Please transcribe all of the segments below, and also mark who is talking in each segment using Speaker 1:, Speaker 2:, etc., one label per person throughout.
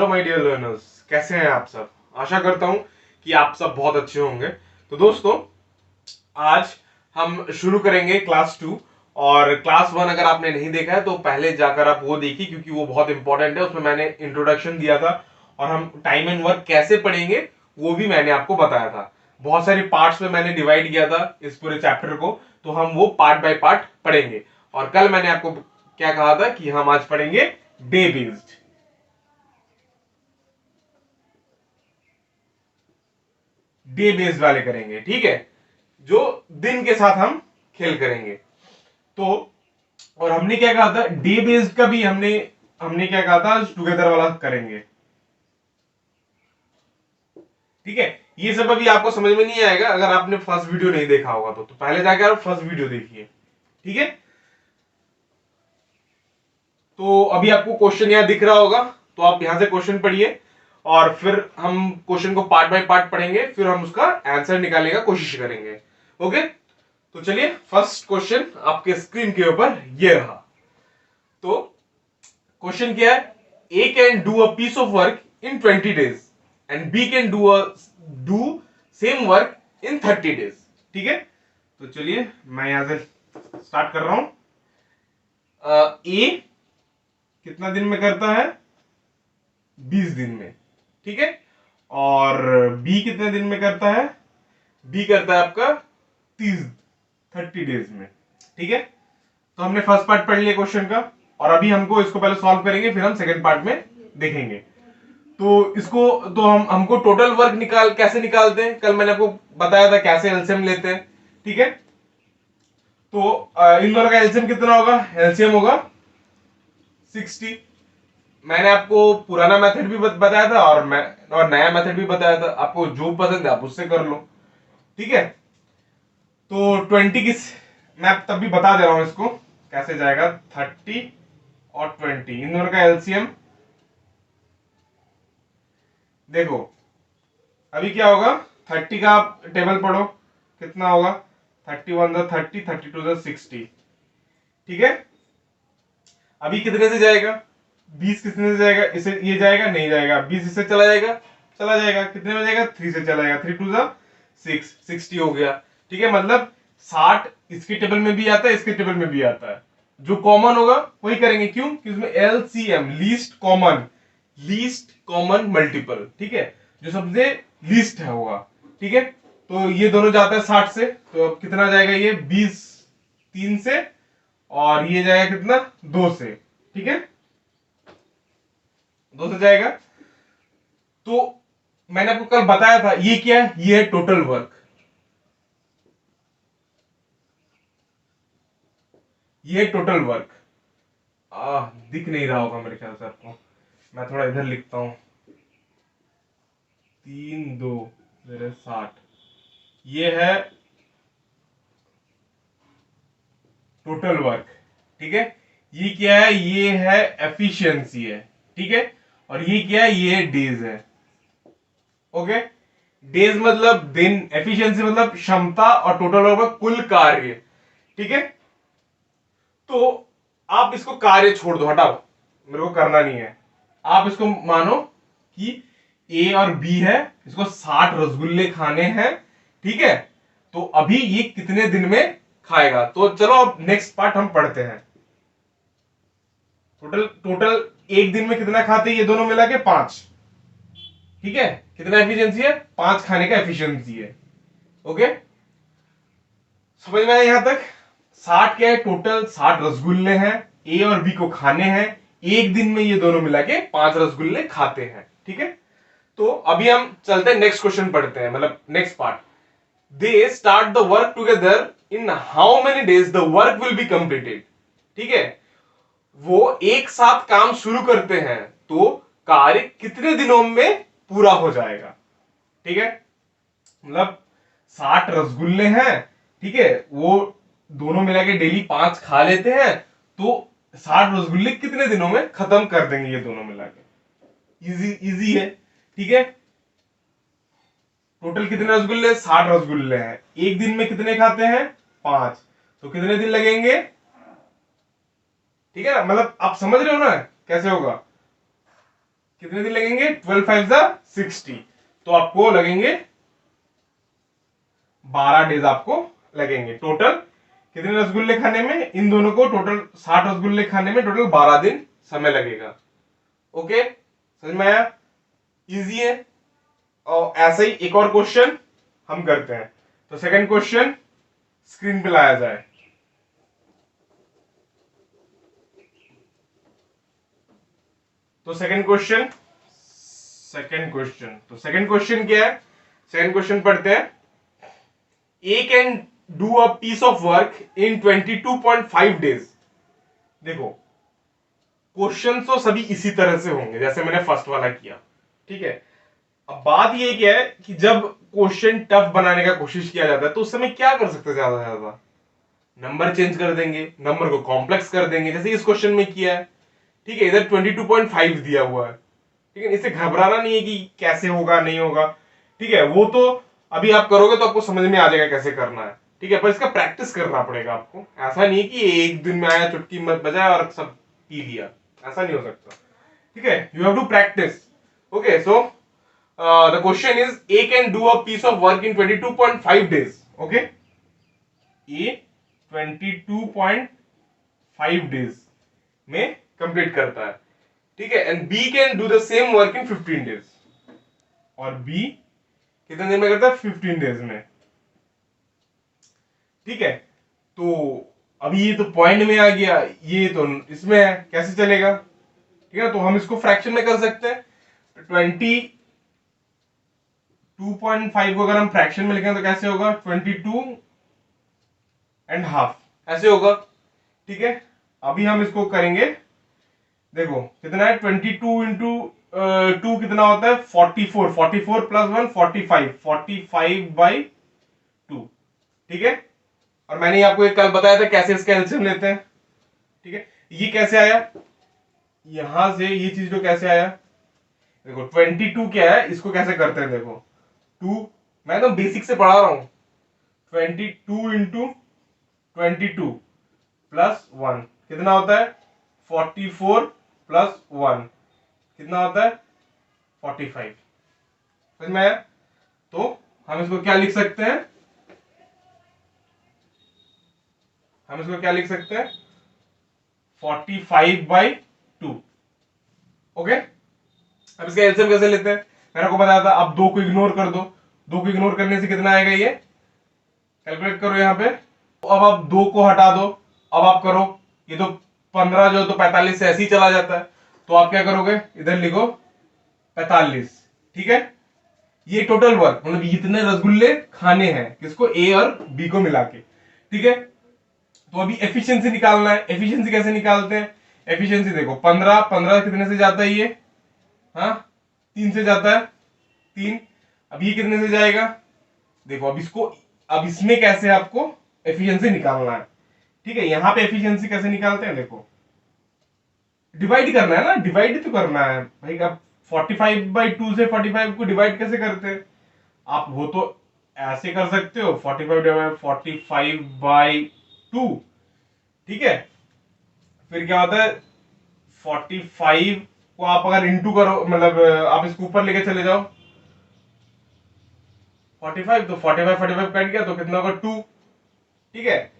Speaker 1: Hello my dear learners, कैसे हैं आप सब। आशा करता हूं कि आप सब बहुत अच्छे होंगे। तो दोस्तों, आज हम शुरू करेंगे क्लास 2। और क्लास 1 अगर आपने नहीं देखा है तो पहले जाकर आप वो देखिए, क्योंकि वो बहुत इंपॉर्टेंट है। उसमें मैंने इंट्रोडक्शन दिया था और हम टाइम एंड वर्क कैसे पढ़ेंगे वो भी मैंने आपको बताया था। बहुत सारे पार्ट्स में मैंने डिवाइड किया था इस पूरे चैप्टर को, तो हम वो पार्ट बाय पार्ट पढ़ेंगे। और कल मैंने आपको क्या कहा था कि हम आज पढ़ेंगे डे बेस्ड। डे बेस्ड वाले करेंगे, ठीक है, जो दिन के साथ हम खेल करेंगे। तो और हमने क्या कहा था, डे बेस्ड का भी हमने हमने क्या कहा था, टुगेदर वाला करेंगे, ठीक है। ये सब अभी आपको समझ में नहीं आएगा अगर आपने फर्स्ट वीडियो नहीं देखा होगा तो पहले जाकर आप फर्स्ट वीडियो देखिए, ठीक है। तो अभी आपको क्वेश्चन यहां दिख रहा होगा, तो आप यहां से क्वेश्चन पढ़िए और फिर हम क्वेश्चन को पार्ट बाय पार्ट पढ़ेंगे, फिर हम उसका आंसर निकालने का कोशिश करेंगे। ओके, तो चलिए फर्स्ट क्वेश्चन आपके स्क्रीन के ऊपर ये रहा। तो क्वेश्चन क्या है, A can do a piece of work in 20 days and B can do same work in 30 days, ठीक है। तो चलिए मैं यहां से स्टार्ट कर रहा हूं। ए कितना दिन में करता है, 20 दिन में, ठीक है। और बी कितने दिन में करता है, बी करता है आपका 30 डेज में, ठीक है। तो हमने फर्स्ट पार्ट पढ़ लिया क्वेश्चन का, और अभी हमको इसको पहले सॉल्व करेंगे, फिर हम सेकंड पार्ट में देखेंगे। तो इसको तो हमको टोटल वर्क कैसे निकालते हैं, कल मैंने आपको बताया था कैसे एलसीएम लेते हैं, ठीक है। तो इन दोनों का एलसीएम कितना होगा, एलसीएम होगा 60। मैंने आपको पुराना मेथड भी बताया था और नया मेथड भी बताया था, आपको जो पसंद है आप उससे कर लो, ठीक है। तो 20 किस, मैं तब भी बता दे रहा हूं इसको कैसे जाएगा। 30 और 20 इन दोनों का एलसीएम देखो, अभी क्या होगा, 30 का आप टेबल पढ़ो, कितना होगा, 31 30, 32 60, ठीक है। अभी कितने से जाएगा, 20 कितने से जाएगा, इसे ये जाएगा नहीं जाएगा, 20 इससे चला जाएगा, चला जाएगा, कितने में जाएगा, 3 से चला जाएगा, 3 2 6, 60 हो गया, ठीक है। मतलब 60 इसके टेबल में भी आता है, इसके टेबल में भी आता है, जो कॉमन होगा वही करेंगे। क्यों, कि उसमें एलसीएम लीस्ट कॉमन मल्टीपल, ठीक है, जो सबसे लीस्ट है होगा, ठीक है। तो ये दोनों जाता है 60 से, तो अब कितना जाएगा, ये 20 3 से, और ये जाएगा कितना, 2 से, ठीक है, 2 से जाएगा। तो मैंने आपको कल बताया था ये क्या है, ये है टोटल वर्क, ये है टोटल वर्क। दिख नहीं रहा होगा मेरे ख्याल से आपको, मैं थोड़ा इधर लिखता हूं, 3 2 60, ये है टोटल वर्क, ठीक है। ये क्या है, ये है एफिशिएंसी है, ठीक है। और ये क्या है, ये डेज है, ओके। डेज मतलब दिन, एफिशिएंसी मतलब क्षमता, और टोटल वर्क कुल कार्य, ठीक है। तो आप इसको कार्य छोड़ दो, हटाओ, मेरे को करना नहीं है। आप इसको मानो कि ए और बी है, इसको 60 रसगुल्ले खाने हैं, ठीक है। तो अभी ये कितने दिन में खाएगा, तो चलो अब नेक्स्ट पार्ट हम पढ़ते हैं। टोटल टोटल एक दिन में कितना खाते हैं ये दोनों मिला के, 5, ठीक है। कितना एफिशिएंसी है, 5 खाने का एफिशिएंसी है, ओके। समझ में आया यहां तक। 60 क्या है, टोटल 60 रसगुल्ले हैं, ए और बी को खाने हैं, एक दिन में ये दोनों मिला के 5 रसगुल्ले खाते हैं, ठीक है। तो अभी हम चलते हैं नेक्स्ट क्वेश्चन पढ़ते हैं, मतलब next part. They start the work together, in how many days the work will be completed, ठीक है। वो एक साथ काम शुरू करते हैं तो कार्य कितने दिनों में पूरा हो जाएगा, ठीक है। मतलब 60 रसगुल्ले हैं, ठीक है, वो दोनों मिला के डेली 5 खा लेते हैं, तो 60 रसगुल्ले कितने दिनों में खत्म कर देंगे ये दोनों मिला के। इजी इजी है, ठीक है। टोटल कितने रसगुल्ले, 60 रसगुल्ले हैं, एक दिन में कितने खाते हैं, 5, तो कितने दिन लगेंगे, ठीक है ना। मतलब आप समझ रहे हो ना कैसे होगा। कितने दिन लगेंगे? 12 5 60, तो आपको लगेंगे 12 डेज आपको लगेंगे टोटल। कितने रसगुल्ले खाने में? इन दोनों को टोटल 60 रसगुल्ले खाने में टोटल 12 दिन समय लगेगा। ओके, समझ में आया? इजी है। और ऐसे ही एक और क्वेश्चन हम करते हैं। तो सेकंड क्वेश्चन स्क्रीन पे लाया जाए। तो सेकंड क्वेश्चन तो सेकंड क्वेश्चन क्या है? सेकंड क्वेश्चन पढ़ते हैं। A can do a piece of work in 22.5 days. देखो, क्वेश्चन तो सभी इसी तरह से होंगे जैसे मैंने फर्स्ट वाला किया, ठीक है। अब बात ये क्या है कि जब क्वेश्चन टफ बनाने का कोशिश किया जाता है तो उस समय क्या कर सकते हैं? ज्यादा से ज्यादा नंबर चेंज कर देंगे, नंबर को कॉम्प्लेक्स कर देंगे, जैसे इस क्वेश्चन में किया है, ठीक है। इधर 22.5 दिया हुआ है, ठीक है। इससे घबराना नहीं है कि कैसे होगा नहीं होगा, ठीक है। वो तो अभी आप करोगे तो आपको समझ में आ जाएगा कैसे करना है, ठीक है। पर इसका प्रैक्टिस करना पड़ेगा आपको। ऐसा नहीं है कि एक दिन में आया चुटकी मत बजाया और सब पी लिया, ऐसा नहीं हो सकता, ठीक है। You have to practise. Okay, so the question is A can do a piece of work in 22.5 days. Okay, A 22.5 days में कंप्लीट करता है, ठीक है। And B can do the same work in 15 days. और B कितने दिन में करता है? 15 डेज में, ठीक है। तो अभी ये तो पॉइंट में आ गया, ये तो इसमें है, कैसे चलेगा? ठीक है, तो हम इसको फ्रैक्शन में कर सकते हैं। 22.5 को अगर हम फ्रैक्शन में लिखें तो कैसे होगा? 22.5 ऐसे होगा, ठीक है। अभी हम इसको करेंगे। देखो कितना है? 22 इंटू 2 कितना होता है? 44। 44 प्लस 1 45, 45 बाई 2, ठीक है। और मैंने आपको एक कल बताया था कैसे इसका एलसीएम लेते हैं, ठीक है। ये कैसे आया? यहां से ये चीज जो कैसे आया? देखो 22 क्या है, इसको कैसे करते हैं? देखो 2, मैं तो बेसिक से पढ़ा रहा हूं। 22 इंटू 22 प्लस 1 कितना होता है? 44 प्लस 1 कितना होता है? 45। समझ में आया? तो हम इसको क्या लिख सकते हैं? हम इसको क्या लिख सकते हैं? 45 बाई 2। ओके, अब इसका एलसीएम कैसे लेते हैं? मैंने आपको बताया था। अब 2 को इग्नोर कर दो। 2 को इग्नोर करने से कितना आएगा? ये कैलकुलेट करो यहां पे। अब आप 2 को हटा दो। अब आप करो, ये तो 15 जो तो 45 से ऐसे ही चला जाता है। तो आप क्या करोगे? इधर लिखो 45, ठीक है। ये टोटल वर्क मतलब इतने रसगुल्ले खाने हैं, किसको? ए और बी को मिला के, ठीक है। तो अभी एफिशिएंसी निकालना है। एफिशिएंसी कैसे निकालते हैं? एफिशिएंसी देखो 15 15 कितने से जाता है? ये हाँ 3 से जाता है, 3। अब ये कितने से जाएगा? देखो अब इसको, अब इसमें कैसे आपको एफिशिएंसी निकालना है, ठीक है। यहां पे एफिशिएंसी कैसे निकालते हैं? देखो डिवाइड करना है ना, डिवाइड तो करना है भाई। अब 45 बाई 2 से 45 को डिवाइड कैसे करते हैं? आप वो तो ऐसे कर सकते हो, 45 बाई 2, ठीक है। फिर क्या होता है? 45 को आप अगर इंटू करो, मतलब आप इसको ऊपर लेके चले जाओ 45, तो 45 कट गया तो कितना होगा? 2, ठीक है।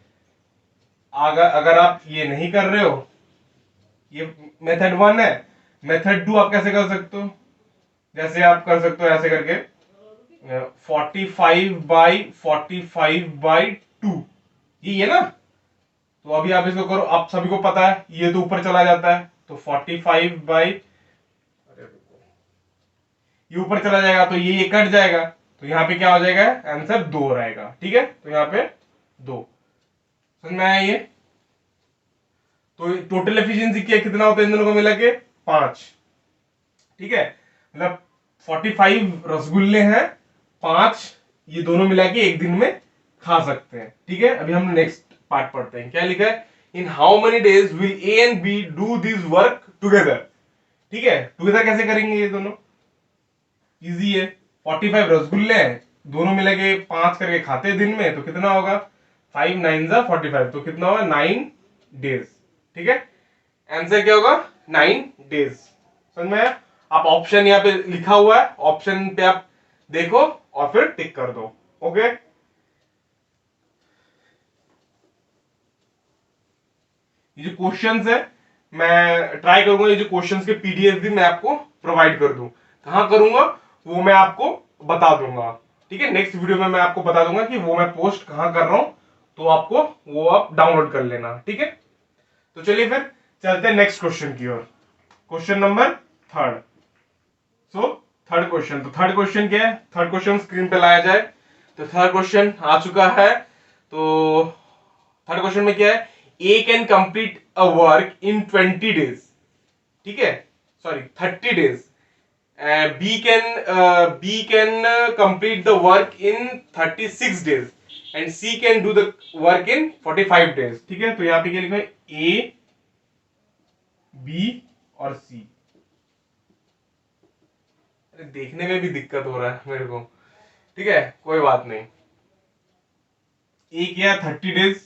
Speaker 1: अगर अगर आप ये नहीं कर रहे हो, ये मेथड 1 है। मेथड 2 आप कैसे कर सकते हो? जैसे आप कर सकते हो ऐसे करके 45/45/2, ये है ना। तो अभी आप इसको करो, आप सभी को पता है ये तो ऊपर चला जाता है, तो 45 बाई, ये ऊपर चला जाएगा तो ये कट जाएगा, तो यहाँ पे क्या हो जाएगा? आंसर 2 रहेगा, ठीक है। तो यहाँ पे 2। समझ में आया ये? तो टोटल एफिशिएंसी क्या कितना होता है इन दोनों को मिला के? 5, ठीक है। मतलब 45 रसगुल्ले हैं, 5 ये दोनों मिला के एक दिन में खा सकते हैं, ठीक है। अभी हम नेक्स्ट पार्ट पढ़ते हैं। क्या लिखा है? In how many days will A and B do this work together, ठीक है। टुगेदर कैसे करेंगे? ये दोनों इजी है। 45 रसगुल्ले हैं, दोनों मिला के 5 करके खाते हैं दिन में, तो कितना होगा? 5 9 45, तो कितना होगा? 9 डेज, ठीक है। आंसर क्या होगा? 9 डेज। समझ में आया? आप ऑप्शन यहाँ पे लिखा हुआ है, ऑप्शन पे आप देखो और फिर टिक कर दो। ओके, ये जो क्वेश्चंस है मैं ट्राई करूंगा ये जो क्वेश्चंस के पीडीएफ भी मैं आपको प्रोवाइड कर दूं। कहां करूंगा वो मैं आपको बता दूंगा। ठीक है, नेक्स्ट वीडियो में मैं आपको बता दूंगा कि वो मैं पोस्ट कहां कर रहा हूं, तो आपको वो आप डाउनलोड कर लेना। ठीक है, तो चलिए फिर चलते हैं नेक्स्ट क्वेश्चन की ओर। Question number third. So third question, तो थर्ड क्वेश्चन क्या है, थर्ड क्वेश्चन स्क्रीन पे लाया जाए। तो थर्ड क्वेश्चन आ चुका है। तो थर्ड क्वेश्चन में क्या है, A can complete a work in 20 days, ठीक है, sorry 30 days. B can complete the work in 36 days and C can do the work in 45 days. ठीक है, तो यहां पे क्या लिखा है, ए बी और सी। अरे देखने में भी दिक्कत हो रहा है मेरे को। ठीक है, कोई बात नहीं। ए क्या है 30 डेज,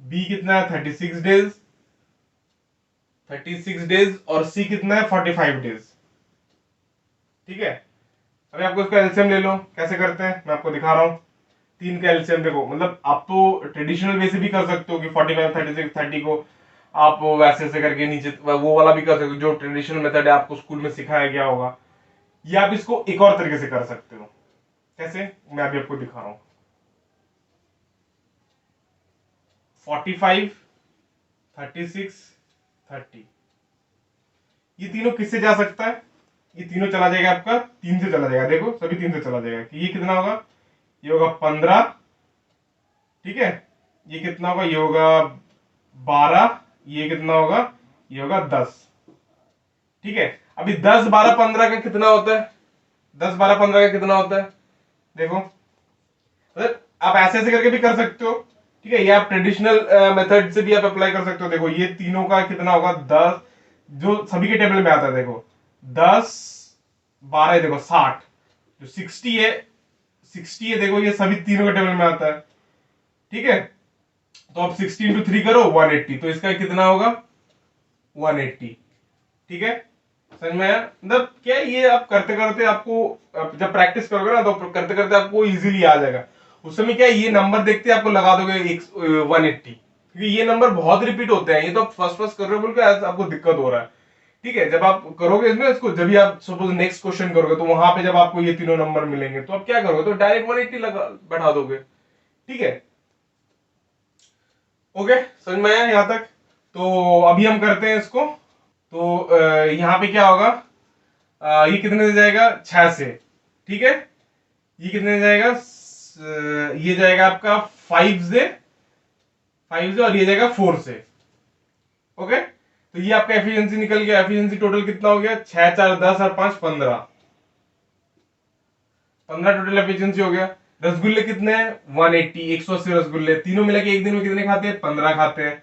Speaker 1: बी कितना है 36 डेज, 36 डेज और सी कितना है 45 डेज। ठीक है, अभी आपको इसका एलसीएम ले लो। कैसे करते हैं मैं आपको दिखा रहा हूं। तीन का एलसीएम देखो, मतलब आप तो ट्रेडिशनल वे से भी कर सकते हो कि 45 36 30 को आप वैसे ऐसे करके नीचे वो वाला भी कर सकते हो, जो ट्रेडिशनल मेथड है आपको स्कूल में सिखाया गया होगा। या आप इसको एक और तरीके से कर सकते हो। कैसे, मैं अभी आपको दिखा रहा हूं। 45 36 30, ये तीनों किससे जा सकता है, ये तीनों चला जाएगा आपका 3 से चला जाएगा। देखो सभी 3 से चला जाएगा कि ये कितना होगा, ये होगा 15, ठीक है, ये कितना होगा, ये होगा 12, ये कितना होगा, ये होगा 10। ठीक है, अभी 10 12 15 का कितना होता है, 10 12 15 का कितना होता है, देखो मतलब आप ऐसे ऐसे करके भी कर सकते हो। ठीक है, ये आप ट्रेडिशनल मेथड से भी आप अप्लाई कर सकते हो। देखो ये तीनों का कितना होगा 10, जो सभी के टेबल में आता है, देखो 10 12, देखो 60, जो 60 है 60 है, देखो ये सभी तीनों के टेबल में आता है। ठीक है, तो आप 60 इंटू 3 करो 180, तो इसका कितना होगा 180। ठीक है, समझ में आया, मतलब क्या है, ये आप करते करते आपको जब प्रैक्टिस करोगे ना तो करते करते आपको इजीली आ जाएगा। उस समय क्या है, ये नंबर देखते आपको लगा दोगे 180, क्योंकि ये नंबर बहुत रिपीट होते हैं। ये तो फर्स्ट फर्स्ट कर रहे हो बोल के आपको दिक्कत हो रहा है। ठीक है, जब आप करोगे इसमें इसको, जब भी आप सपोज नेक्स्ट क्वेश्चन करोगे तो वहां पे जब आपको ये तीनों नंबर मिलेंगे तो आप क्या करोगे, तो डायरेक्ट 180 लगा बैठा दोगे। ठीक है, ओके, समझ में आया यहां तक। तो अभी हम करते हैं इसको। तो यहाँ पे क्या होगा, ये कितने दे जाएगा 6 से, ठीक है, ये कितने जाएगा, ये जाएगा आपका 5 से, 5 से, और ये जाएगा 4 से। ओके, तो ये आपका एफिशिएंसी निकल गया। एफिशिएंसी टोटल कितना हो गया, 6 4 10 और 5 15, 15 टोटल एफिशिएंसी हो गया। रसगुल्ले कितने हैं 180, 180 रसगुल्ले, तीनों मिला के एक दिन में कितने खाते हैं 15 खाते हैं।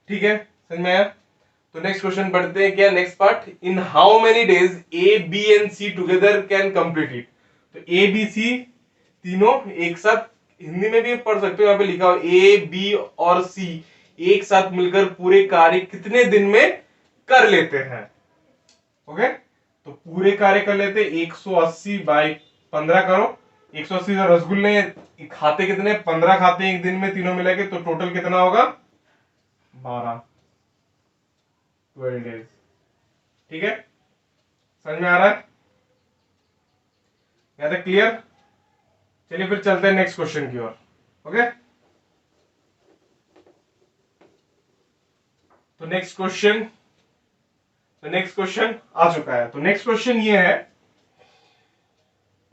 Speaker 1: ठीक है, समझ में आया। तो नेक्स्ट क्वेश्चन बढ़ते हैं, क्या next part, in how many days A B and C together can complete it. तो ए बी सी तीनों एक साथ, हिंदी में भी पढ़ सकते हो, यहाँ पे लिखा हो ए बी और सी एक साथ मिलकर पूरे कार्य कितने दिन में कर लेते हैं। ओके, तो पूरे कार्य कर लेते 180 बाई 15 करो। 180 रसगुल्ले खाते कितने 15 खाते हैं एक दिन में तीनों मिला के, तो टोटल कितना होगा 12, 12 डेज। ठीक है, समझ में आ रहा है, यहां तक क्लियर। चलिए फिर चलते हैं नेक्स्ट क्वेश्चन की ओर। ओके, तो नेक्स्ट क्वेश्चन आ चुका है। तो नेक्स्ट क्वेश्चन ये है,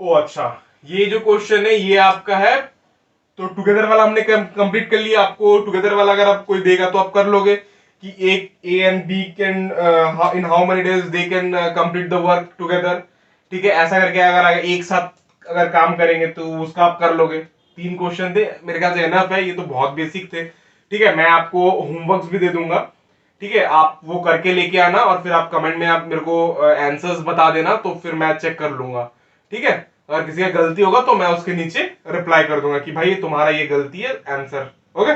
Speaker 1: ओ अच्छा, ये जो क्वेश्चन है ये आपका है, तो टुगेदर वाला हमने कंप्लीट कर लिया। आपको टुगेदर वाला अगर आप कोई देगा तो आप कर लोगे कि एक A and B can in how many days they can complete the work together. ठीक है, ऐसा करके अगर एक साथ अगर काम करेंगे तो उसका आप कर लोगे। 3 क्वेश्चन थे मेरे ख्याल से, एनफ है, ये तो बहुत बेसिक थे। ठीक है, मैं आपको होमवर्क भी दे दूंगा। ठीक है, आप वो करके लेके आना और फिर आप कमेंट में आप मेरे को आंसर्स बता देना, तो फिर मैं चेक कर लूंगा। ठीक है, अगर किसी का गलती होगा तो मैं उसके नीचे रिप्लाई कर दूंगा कि भाई तुम्हारा ये गलती है आंसर। ओके,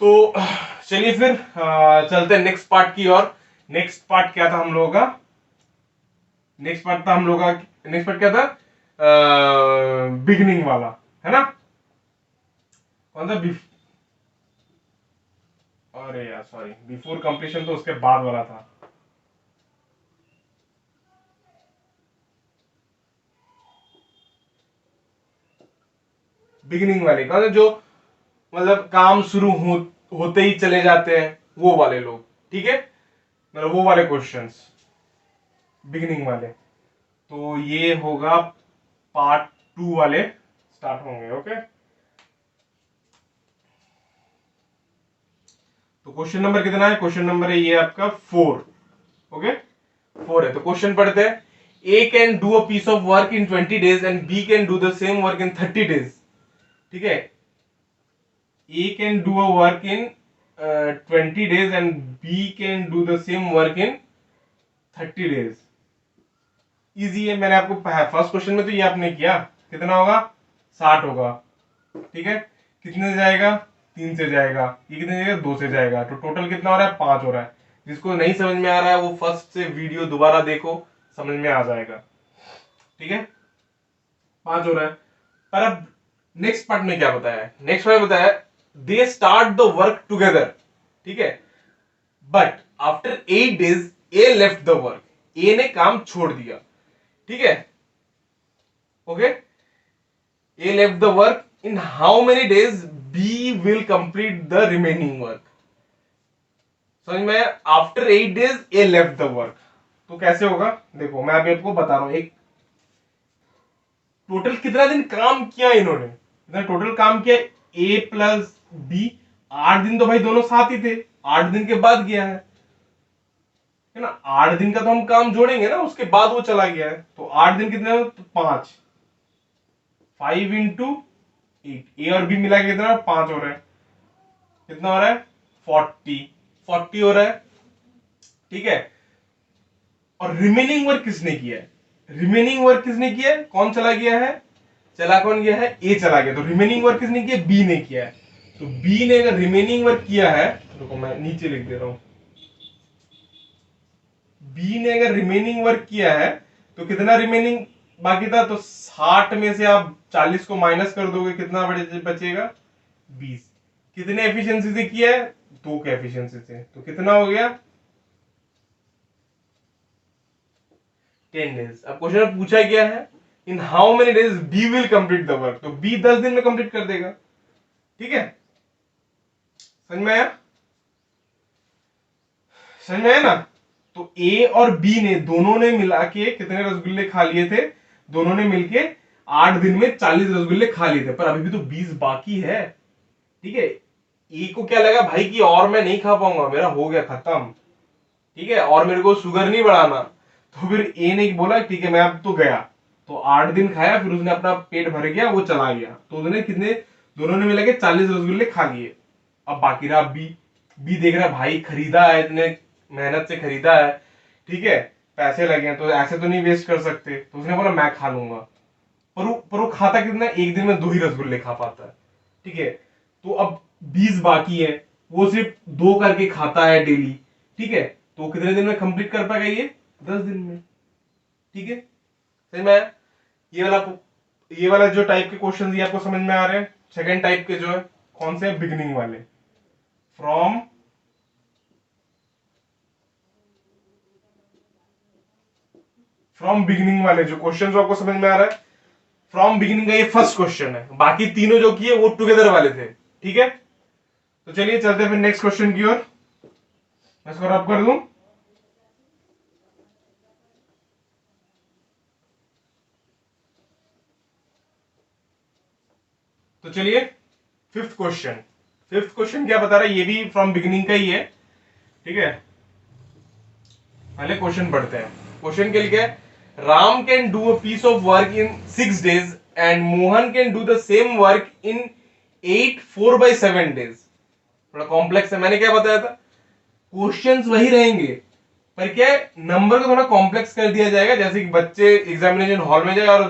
Speaker 1: तो चलिए फिर चलते हैं नेक्स्ट पार्ट की ओर। नेक्स्ट पार्ट क्या था हम लोगों का? नेक्स्ट पार्ट क्या था? बिगिनिंग वाला, है ना? कौन सा? अरे यार सॉरी, बिफोर कंप्लीशन तो उसके बाद वाला था। बिगिनिंग वाले कौन सा? जो मतलब काम शुरू होते ही चले जाते हैं, वो वाले लोग, ठीक है? मतलब वो वाले क्वेश्चंस, बिगिनिंग वाले। तो ये होगा पार्ट 2 वाले स्टार्ट होंगे, ओके? तो क्वेश्चन नंबर कितना है? क्वेश्चन नंबर है ये आपका 4, ओके? 4 है। तो क्वेश्चन पढ़ते हैं। A can do a piece of work in 20 days and B can do the same work in 30 days, ठीक है? A can do a work in 20 days and B can do the same work in 30 days। Easy है, मैंने आपको first question में तो ये आपने किया। कितना होगा? 60 होगा, ठीक है? कितने से जाएगा? 3 से जाएगा। ये कितने से जाएगा? 2 से जाएगा। तो टोटल कितना हो रहा है? 5 हो रहा है। जिसको नहीं समझ में आ रहा है वो फर्स्ट से वीडियो दोबारा देखो, समझ में आ जाएगा, ठीक है? 5 हो रहा है। पर अब नेक्स्ट पार्ट में क्या बताया है? नेक्स्ट पार्ट बताया they start the work together, ठीक है? But after 8 days A left the work, A ने काम छोड़ दिया, ठीक है? Okay, A left the work in how many days B will complete the remaining work. समझ में? After 8 days A left the work, तो कैसे होगा? देखो मैं अभी आपको बता रहा हूं। एक टोटल कितना दिन काम किया इन्होंने? टोटल काम किया ए प्लस बी, 8 दिन तो भाई दोनों साथ ही थे, 8 दिन के बाद गया है ना? 8 दिन का तो हम काम जोड़ेंगे ना, उसके बाद वो चला गया है। तो 8 दिन कितने हो? तो 5, 5 इंटू 8, ए और बी मिला के कितना? 5 हो रहा है। कितना हो रहा है? 40 हो रहा है, ठीक है? और रिमेनिंग वर्क किसने किया है? रिमेनिंग वर्क किसने किया है? कौन चला गया है? चला कौन गया है? ए चला गया। तो रिमेनिंग वर्क किसने किया? बी ने किया है। तो बी ने अगर रिमेनिंग वर्क किया है, देखो मैं नीचे लिख दे रहा हूं, बी ने अगर रिमेनिंग वर्क किया है तो कितना रिमेनिंग बाकी था? तो 60 में से आप 40 को माइनस कर दोगे, कितना बचेगा? 20। कितने एफिशिएंसी से किया है? 2 के एफिशिएंसी से। तो कितना हो गया? 10 days। अब क्वेश्चन में पूछा गया है in how many days B will complete the work, तो बी 10 दिन में कंप्लीट कर देगा, ठीक है? समझ में आया? समझ में आया ना? तो ए और बी ने दोनों ने मिला के कितने रसगुल्ले खा लिए थे? दोनों ने मिलके 8 दिन में 40 रसगुल्ले खा लिए थे, पर अभी भी तो 20 बाकी है, ठीक है? ए को क्या लगा भाई कि और मैं नहीं खा पाऊंगा, मेरा हो गया खत्म, ठीक है? और मेरे को शुगर नहीं बढ़ाना। तो फिर ए ने बोला ठीक है मैं अब तो गया। तो 8 दिन खाया, फिर उसने अपना पेट भर गया, वो चला गया। तो उसने कितने, दोनों ने मिला के 40 रसगुल्ले खा लिए। अब बाकी रहा बी। बी देख रहा भाई खरीदा है, इतने मेहनत से खरीदा है, ठीक है? पैसे लगे हैं तो ऐसे तो नहीं वेस्ट कर सकते। तो उसने बोला मैं खा लूंगा। पर वो खाता कितना? एक दिन में 2 ही रसगुल्ले खा पाता है, ठीक है? तो अब 20 बाकी है, वो सिर्फ 2 करके खाता है डेली, ठीक है? तो कितने दिन में कंप्लीट कर पाएगा ये? 10 दिन में, ठीक है? सही में? ये वाला जो टाइप के क्वेश्चन ये आपको समझ में आ रहे हैं? सेकंड टाइप के जो है कौन से? बिगिनिंग वाले। फ्रॉम बिगिनिंग वाले जो क्वेश्चन जो आपको समझ में आ रहा है, फ्रॉम बिगिनिंग का ये फर्स्ट क्वेश्चन है। बाकी तीनों जो किए वो टुगेदर वाले थे, ठीक है? तो चलिए चलते हैं फिर नेक्स्ट क्वेश्चन की ओर। मैं इसको रब कर दूं। तो चलिए फिफ्थ क्वेश्चन क्या बता रहा है? ये भी फ्रॉम बिगिनिंग का ही है, ठीक है? पहले क्वेश्चन पढ़ते हैं। क्वेश्चन के लिए Ram can do a piece of work in 6 days and Mohan can do the same work in 8 4/7 days। थोड़ा कॉम्प्लेक्स है, मैंने क्या बताया था? क्वेश्चंस वही रहेंगे, पर क्या नंबर को थोड़ा कॉम्प्लेक्स कर दिया जाएगा, जैसे कि बच्चे एग्जामिनेशन हॉल में जाए और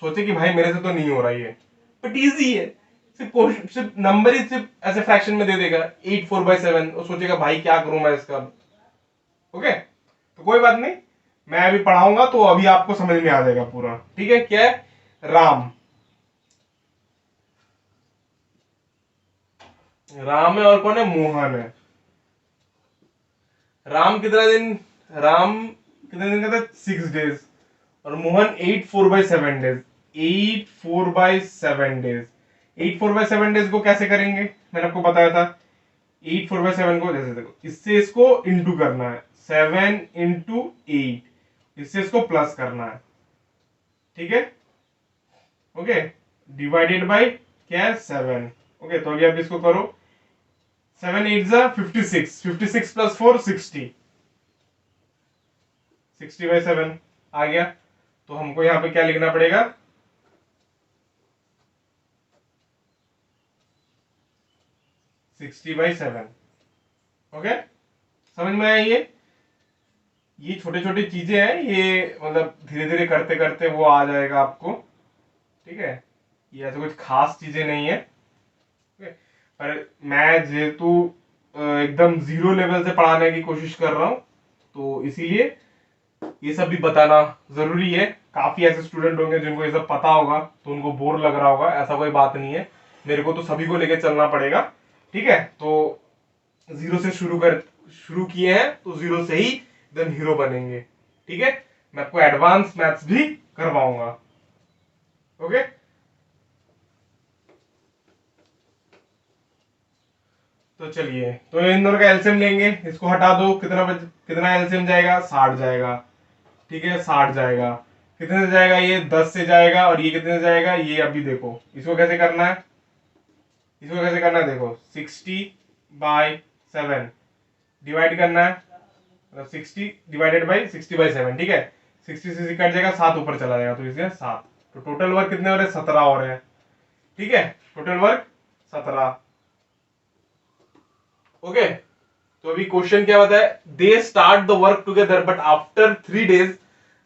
Speaker 1: सोचे कि भाई मेरे से तो नहीं हो रहा है, बट इजी है। सिर्फ नंबर ही सिर्फ ऐसे फ्रैक्शन में दे देगा 8 4/7, और सोचेगा भाई क्या करूं मैं इसका, ओके? तो कोई बात नहीं, मैं अभी पढ़ाऊंगा तो अभी आपको समझ में आ जाएगा पूरा। ठीक है, क्या है? राम, राम है और कौन है? मोहन है। राम कितने दिन का था? 6 डेज। और मोहन 8 4/7 डेज। 8 4/7 डेज। 8 4/7 डेज को कैसे करेंगे? मैंने आपको बताया था 8 4/7 को, जैसे देखो, इससे इसको इंटू करना है, 7 × 8, इससे इसको प्लस करना है। ठीक है, ओके, डिवाइडेड बाय क्या है? 7। ओके, तो अभी आप इसको करो, 7 8 56, 56 + 4 60, 60/7 आ गया। तो हमको यहाँ पे क्या लिखना पड़ेगा? 60/7। ओके, समझ में आया? ये छोटे छोटे चीजें हैं, ये मतलब धीरे धीरे करते करते वो आ जाएगा आपको। ठीक है, ये ऐसे कुछ खास चीजें नहीं है। पर मैं जेहेतु एकदम जीरो लेवल से पढ़ाने की कोशिश कर रहा हूँ, तो इसीलिए ये सब भी बताना जरूरी है। काफी ऐसे स्टूडेंट होंगे जिनको ये सब पता होगा तो उनको बोर लग रहा होगा, ऐसा कोई बात नहीं है। मेरे को तो सभी को लेके चलना पड़ेगा। ठीक है, तो जीरो से शुरू किए हैं तो जीरो से ही एकदम हीरो बनेंगे। ठीक है, मैं आपको एडवांस मैथ्स भी करवाऊंगा। ओके, तो चलिए, तो इन दोनों का एलसीएम लेंगे, इसको हटा दो, कितना एलसीएम जाएगा? 60 जाएगा। ठीक है, 60 जाएगा। कितने से जाएगा? ये 10 से जाएगा। और ये कितने से जाएगा? ये अभी देखो, इसको कैसे करना है, देखो, 60/7 डिवाइड करना है, मतलब 60 डिवाइडेड बाई 60/7। ठीक है, 60 से कट जाएगा, 7 ऊपर चला जाएगा, तो इसलिए 7। तो टोटल वर्क कितने हो रहे हैं? 17 हो रहे हैं। ठीक है, टोटल वर्क 17। ओके, तो अभी क्वेश्चन क्या बताया? They start the work together but after 3 days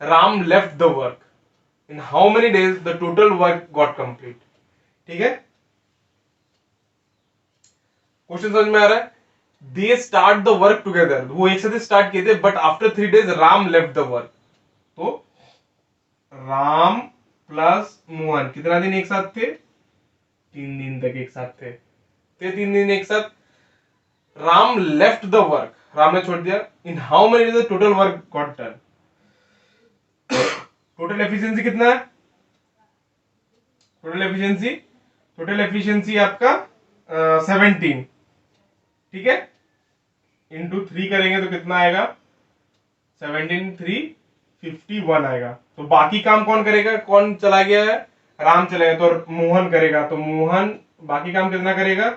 Speaker 1: Ram left the work. In how many days the total work got complete? ठीक है, क्वेश्चन समझ में आ रहा है? They start the work together, वो एक साथ स्टार्ट किए थे, but after 3 days Ram left the work. तो राम प्लस मोहन कितना दिन एक साथ थे? 3 दिन तक एक साथ थे। 3 दिन एक साथ। Ram left the work, Ram ने छोड़ दिया। इन how many days the total work got done? Total efficiency कितना है? टोटल एफिशिएंसी आपका 17। ठीक है, इंटू 3 करेंगे तो कितना आएगा? 17 3 51 आएगा। तो बाकी काम कौन करेगा? कौन चला गया है? राम चलेगा, तो मोहन करेगा। तो मोहन बाकी काम कितना करेगा?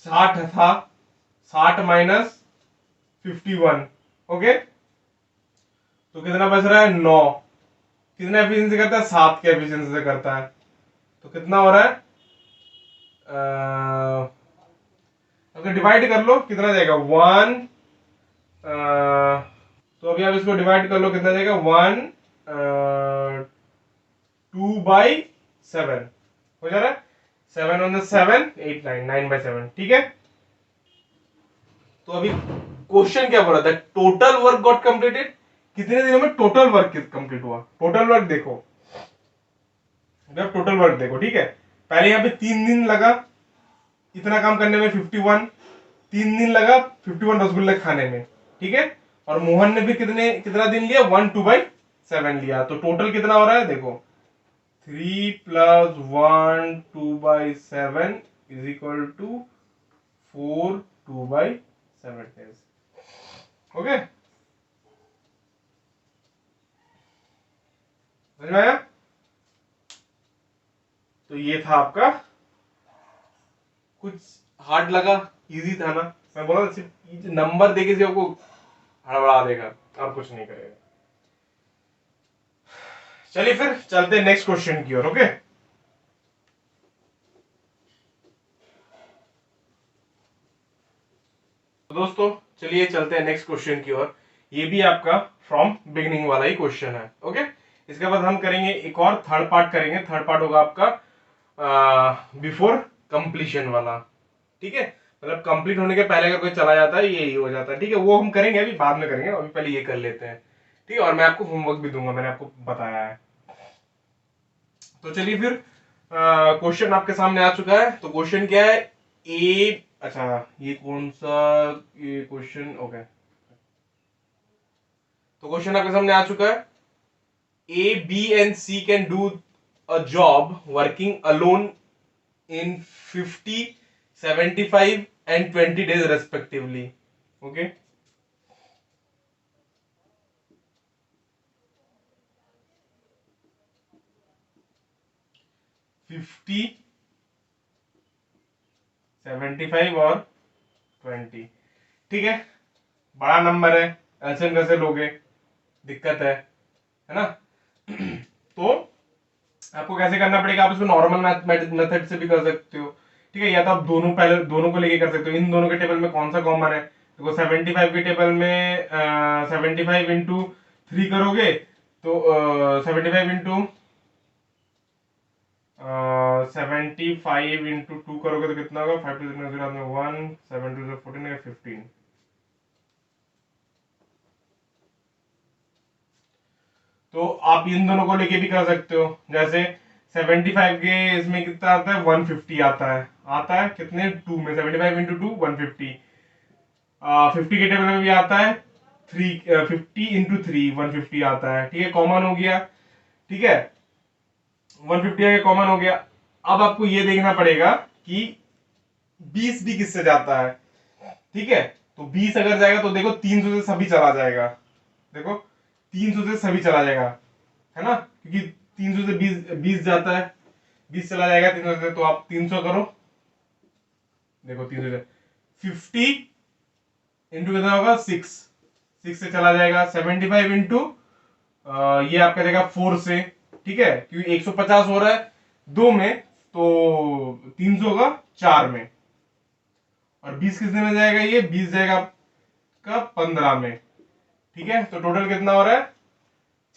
Speaker 1: 60 था, 60 माइनस 51। ओके, तो कितना बच रहा है? 9। कितना एफिशिएंसी करता है? 7 के एफिशिएंसी से करता है। तो कितना हो रहा है? अगर डिवाइड कर लो कितना जाएगा? 1। तो अभी आप इसको डिवाइड कर लो, कितना जाएगा? 1 2/7 हो जा रहा है। 7 on the 7 8 9 9/7। ठीक है, तो अभी क्वेश्चन क्या बोल रहा था? टोटल वर्क गॉट कंप्लीटेड, कितने दिनों में टोटल वर्क कंप्लीट हुआ? टोटल वर्क देखो, टोटल वर्क देखो। ठीक है, पहले यहाँ पे 3 दिन लगा इतना काम करने में, 51। 3 दिन लगा 51 रसगुल्ले खाने में। ठीक है, और मोहन ने भी कितना दिन लिया? 1 2/7 लिया। तो टोटल कितना हो रहा है? देखो, 3 + 1 2/7 is equal to 4 2/7 days. Okay, समझ में आया? तो ये था आपका, कुछ हार्ड लगा? इजी था ना? मैं बोला सिर्फ नंबर देके से आपको हड़बड़ा देगा, और कुछ नहीं करेगा। चलिए फिर चलते हैं नेक्स्ट क्वेश्चन की ओर। ओके, तो दोस्तों चलिए चलते हैं नेक्स्ट क्वेश्चन की ओर। ये भी आपका फ्रॉम बिगिनिंग वाला ही क्वेश्चन है। ओके, इसके बाद हम करेंगे एक और थर्ड पार्ट करेंगे। थर्ड पार्ट होगा आपका बिफोर कंप्लीशन वाला। ठीक है, मतलब कंप्लीट होने के पहले अगर कोई चला जाता है यही हो जाता है। ठीक है, वो हम करेंगे, अभी बाद में करेंगे, अभी पहले ये कर लेते हैं। ठीक है, और मैं आपको होमवर्क भी दूंगा, मैंने आपको बताया है। तो चलिए फिर क्वेश्चन आपके सामने आ चुका है। तो क्वेश्चन क्या है, ए, अच्छा ये कौन सा, ये क्वेश्चन, ओके। तो क्वेश्चन आपके सामने आ चुका है, A B and C can do a job working alone in 50, 75 and 20 days respectively. Okay. Fifty, 75 और 20। ठीक है, बड़ा नंबर है, एलसीएम कैसे लोगे, दिक्कत है ना। तो आपको कैसे करना पड़ेगा, आप इसको नॉर्मल मेथड से भी कर सकते हो। ठीक है, या तो आप दोनों, पहले दोनों को लेके कर सकते हो। इन दोनों के टेबल में कौन सा कॉमन है, देखो 75 के टेबल में 75 इंटू 3 करोगे तो 75 इंटू 75 इंटू 2 करोगे तो कितना होगा, 5 टू 1, 7 टू 14, 15। तो आप इन दोनों को लेके भी कर सकते हो। जैसे 75 के इसमें कितना आता है, 150 आता है कितने, 2 में, 75 इंटू 2 150। 50 के टेबल में भी आता है 3, 50 इंटू 3 150 आता है। ठीक है, कॉमन हो गया। ठीक है, 150 आगे कॉमन हो गया। अब आपको ये देखना पड़ेगा कि 20 भी किससे जाता है। ठीक है, तो 20 अगर जाएगा तो देखो 300 से सभी चला जाएगा, देखो 300 से सभी चला जाएगा, है ना, क्योंकि 300 से 20 जाता है, 20 चला जाएगा 300 से, तो आप 300 करो, देखो 300 से 50 इंटू कितना होगा, 6 से चला जाएगा। 75 इंटू ये आपका जाएगा 4 से। ठीक है, क्योंकि 150 हो रहा है 2 में, तो 300 का 4 में, और 20 कितने में जाएगा, ये 20 जाएगा आपका 15 में। ठीक है, तो टोटल कितना हो रहा है,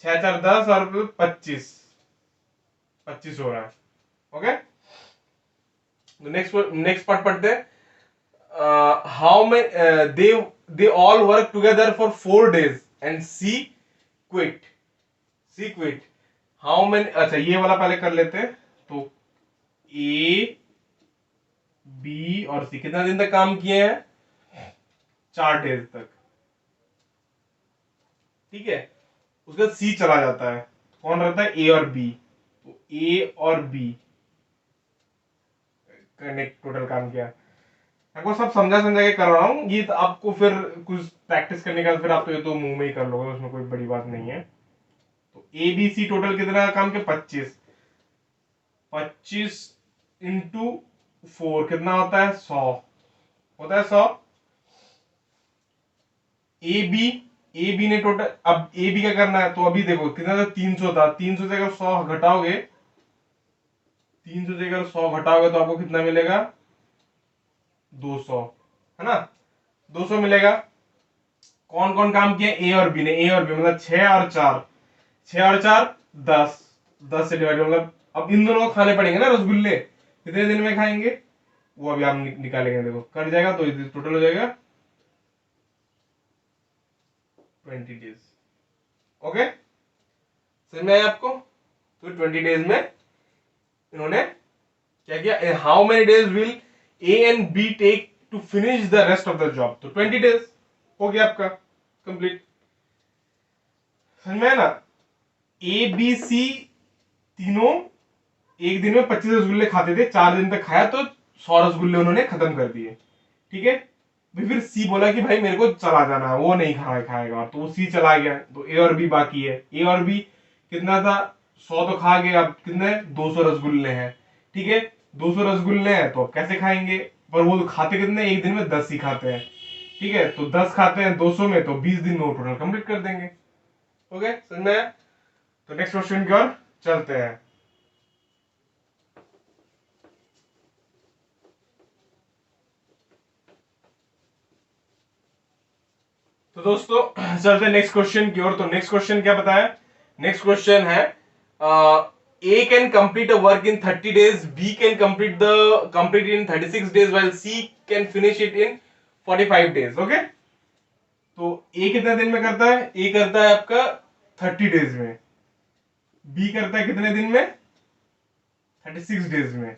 Speaker 1: 6 4 10 और 25 हो रहा है। ओके, तो नेक्स्ट पार्ट पढ़ते हैं। How may they all work together for 4 days and C quit how many, अच्छा ये वाला पहले कर लेते हैं। तो ए बी और सी कितना दिन तक काम किए हैं, 4 days तक। ठीक है, उसके बाद सी चला जाता है, कौन रहता है, ए और बी। तो ए और बी कनेक्ट टोटल काम किया। आपको सब समझा समझा के कर रहा हूँ ये, तो आपको फिर कुछ प्रैक्टिस करने का, फिर आप तो ये तो मुंह में ही कर लोगे, उसमें कोई बड़ी बात नहीं है। तो ए बी सी टोटल कितना काम के, 25। 25 इंटू 4 कितना होता है, 100 होता है, 100। ए बी ने टोटल, अब ए बी क्या करना है, तो अभी देखो कितना था, 300 था, 300 से अगर 100 घटाओगे, 300 से अगर 100 घटाओगे तो आपको कितना मिलेगा, 200, है ना, 200 मिलेगा। कौन कौन काम किया, ए और बी ने, ए और बी मतलब 6 और 4, 6 और 4 10, 10 से डिवाइड, मतलब अब इन दोनों को खाने पड़ेंगे ना रसगुल्ले, कितने दिन में खाएंगे, वो अभी हम निकालेंगे, देखो कट जाएगा तो टोटल हो जाएगा 20 days। ओके, समझ में आया आपको। तो 20 days में इन्होंने क्या किया, how many days will A and B take to finish the rest of the job, तो 20 days हो गया आपका कंप्लीट। समझ में है ना, ए बी सी तीनों एक दिन में 25 रसगुल्ले खाते थे, 4 दिन तक खाया तो 100 रसगुल्ले उन्होंने खत्म कर दिए। ठीक है, फिर सी बोला कि भाई मेरे को चला जाना है, वो नहीं खाएगा, तो वो सी चला गया, तो ए और बी बाकी है। ए और बी कितना था, 100 तो खा गए, अब कितने, 200 रसगुल्ले हैं। ठीक है, 200 रसगुल्ले हैं तो अब कैसे खाएंगे, पर वो तो खाते कितने, एक दिन में 10 ही खाते हैं। ठीक है, तो 10 खाते हैं 200 में, तो 20 दिन में वो टोटल कंप्लीट कर देंगे। ओके, समझ में आया। तो नेक्स्ट क्वेश्चन की ओर चलते हैं। तो दोस्तों चलते हैं नेक्स्ट क्वेश्चन की ओर। तो नेक्स्ट क्वेश्चन क्या बताया, नेक्स्ट क्वेश्चन है A can complete a work in 30 days, B can complete it in 36 days, while C can finish it in 45 days. Okay? तो A कितने दिन में करता है? A करता है आपका 30 डेज में, B करता है कितने दिन में? 36 डेज में,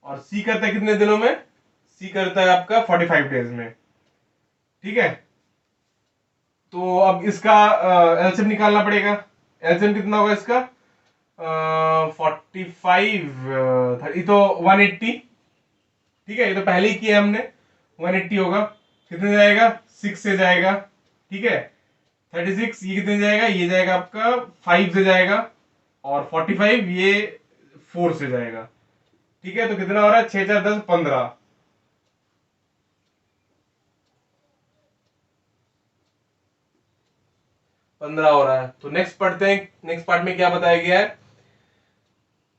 Speaker 1: और C करता है कितने दिनों में? C करता है आपका 45 डेज में। ठीक है, तो अब इसका एलसीएम निकालना पड़ेगा। एलसीएम कितना होगा इसका? 45 ये तो 180। ठीक है, ये तो पहले ही किया हमने। 180 होगा, कितने जाएगा? 6 से जाएगा। ठीक है, 36 ये कितने जाएगा? ये जाएगा आपका 5 से जाएगा, और 45 ये 4 से जाएगा। ठीक है, तो कितना हो रहा है? 6 4 10 15। 15 हो रहा है। तो नेक्स्ट पढ़ते हैं। नेक्स्ट पार्ट में क्या बताया गया है?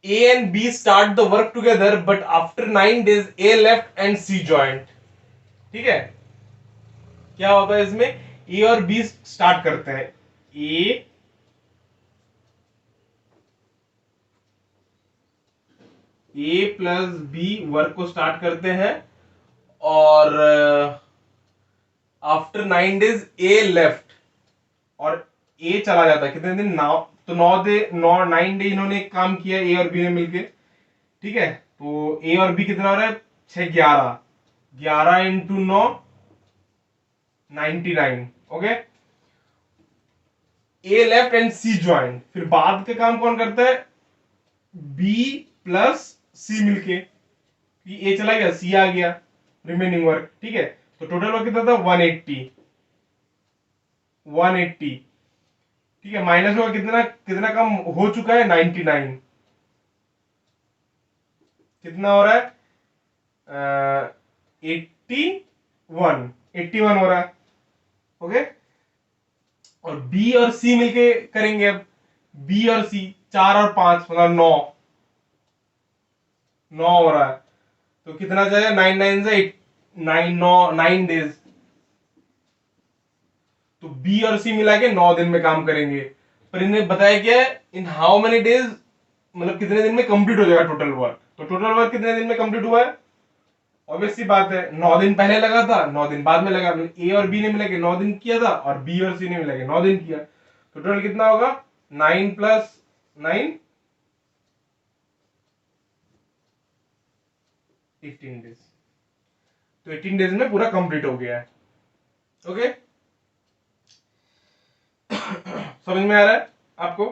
Speaker 1: A and B start the work together, but after 9 days A left and C joined. ठीक है, क्या होता है इसमें? A और B स्टार्ट करते हैं। A प्लस B वर्क को स्टार्ट करते हैं, और आफ्टर 9 डेज A लेफ्ट, और A चला जाता है। कितने दिन? 9। तो 9 डे इन्होंने काम किया, A और B ने मिलके। ठीक है, तो A और B कितना हो रहा है? 6 11, 11 into 9 99। Okay, A left and C join. फिर बाद के काम कौन करता है? B प्लस C मिलके। A चला गया, C आ गया, रिमेनिंग वर्क। ठीक है, तो टोटल वर्क कितना था? 180। ठीक है, माइनस होगा कितना? कितना कम हो चुका है? 99। कितना हो रहा है? 81 हो रहा है। ओके, और B और C मिलके करेंगे। अब B और C 4 और 5 मतलब 9 हो रहा है। तो कितना जाएगा? 9 9 से 9 डेज। तो B और C मिला के 9 दिन में काम करेंगे। पर इन्हें बताया क्या है? इन हाउ मेनी डेज, मतलब कितने दिन में कंप्लीट हो जाएगा टोटल वर्क। तो टोटल वर्क कितने दिन में कंप्लीट हुआ है? ऑब्वियस सी बात है, 9 दिन पहले लगा था, 9 दिन बाद में लगा। A और B ने मिला के 9 दिन किया था, और B और C ने मिला के 9 दिन किया। तो टोटल कितना होगा? 9 प्लस 9 18 डेज। तो 18 डेज में पूरा कंप्लीट हो गया है। ओके, समझ में आ रहा है आपको?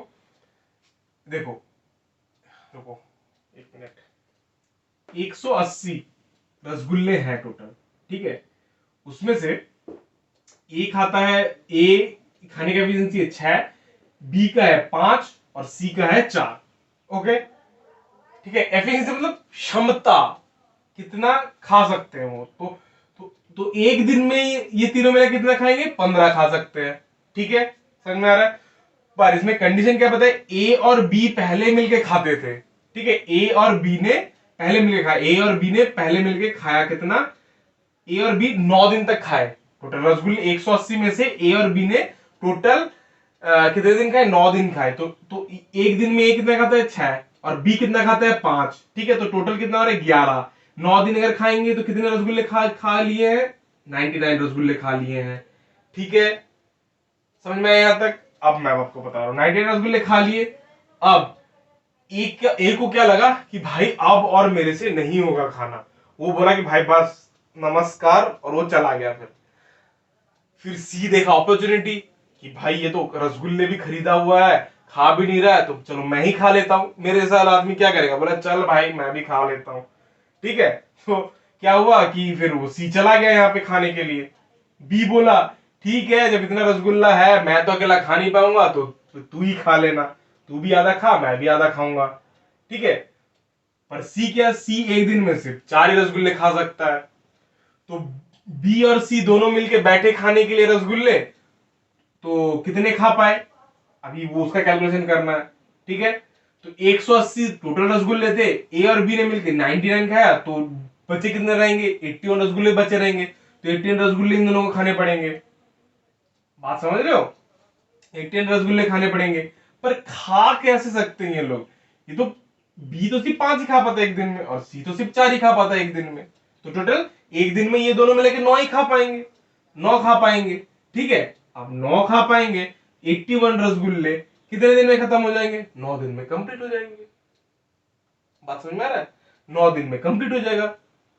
Speaker 1: देखो, रुको 1 मिनट। 180 रसगुल्ले हैं टोटल। ठीक है, उसमें से ए खाता है, ए खाने का एफिशिएंसी है 6, बी का है 5, और सी का है 4। ओके, ठीक है, एफिशिएंसी मतलब क्षमता, कितना खा सकते हैं वो। तो एक दिन में ये तीनों मिला कितना खाएंगे? 15 खा सकते हैं। ठीक है, समझ में आ रहा है? पर इसमें कंडीशन क्या पता है? ए और बी पहले मिलके खाते थे। ठीक है, ए और बी ने पहले मिलके खाया। ए और बी ने पहले मिलके खाया कितना? ए और बी 9 दिन तक खाए। टोटल रसगुल्ले 180 में से ए और बी ने टोटल कितने दिन खाए? 9 दिन खाए। तो एक दिन में ए कितना खाता है? 6, और बी कितना खाता है? 5। ठीक है, तो टोटल कितना हो रहा है? 11। 9 दिन अगर खाएंगे तो कितने रसगुल्ले खा लिए हैं? 99 रसगुल्ले खा लिए हैं। ठीक है, समझ में आया यहां तक? अब मैं आपको बता रहा हूं, 99 रसगुल्ले खा लिए। अब एक को क्या लगा कि भाई अब और मेरे से नहीं होगा खाना। वो बोला कि भाई बस नमस्कार, और वो चला गया। फिर सी देखा अपॉर्चुनिटी कि भाई ये तो रसगुल्ले भी खरीदा हुआ है, खा भी नहीं रहा है, तो चलो मैं ही खा लेता हूं। मेरे जैसा आदमी क्या करेगा? बोला चल भाई मैं भी खा लेता हूं। ठीक है, तो क्या हुआ कि फिर वो सी चला गया यहाँ पे खाने के लिए। बी बोला ठीक है, जब इतना रसगुल्ला है मैं तो अकेला खा नहीं पाऊंगा, तो तू ही खा लेना, तू भी आधा खा, मैं भी आधा खाऊंगा। ठीक है, पर सी क्या? सी एक दिन में सिर्फ 4 ही रसगुल्ले खा सकता है। तो बी और सी दोनों मिलके बैठे खाने के लिए रसगुल्ले, तो कितने खा पाए? अभी वो उसका कैलकुलेशन करना है। ठीक है, तो 180 टोटल रसगुल्ले थे, ए और बी ने मिलकर 99 खाया, तो बचे कितने रहेंगे? 81 रसगुल्ले बचे रहेंगे। तो 81 रसगुल्ले इन दोनों को खाने पड़ेंगे। बात समझ रहे हो? 81 रसगुल्ले खाने पड़ेंगे। पर खा कैसे सकते हैं ये लोग? ये तो बी तो सिर्फ 5 ही खा पाता है एक दिन में, और सी तो सिर्फ 4 ही खा पाता है एक दिन में। तो टोटल एक दिन में ये दोनों मिलकर 9 ही खा पाएंगे, 9 खा पाएंगे। ठीक है, अब 9 खा पाएंगे, 81 रसगुल्ले कितने दिन में खत्म हो जाएंगे? 9 दिन में कंप्लीट हो जाएंगे। बात समझ में आ रहा है? 9 दिन में कंप्लीट हो जाएगा।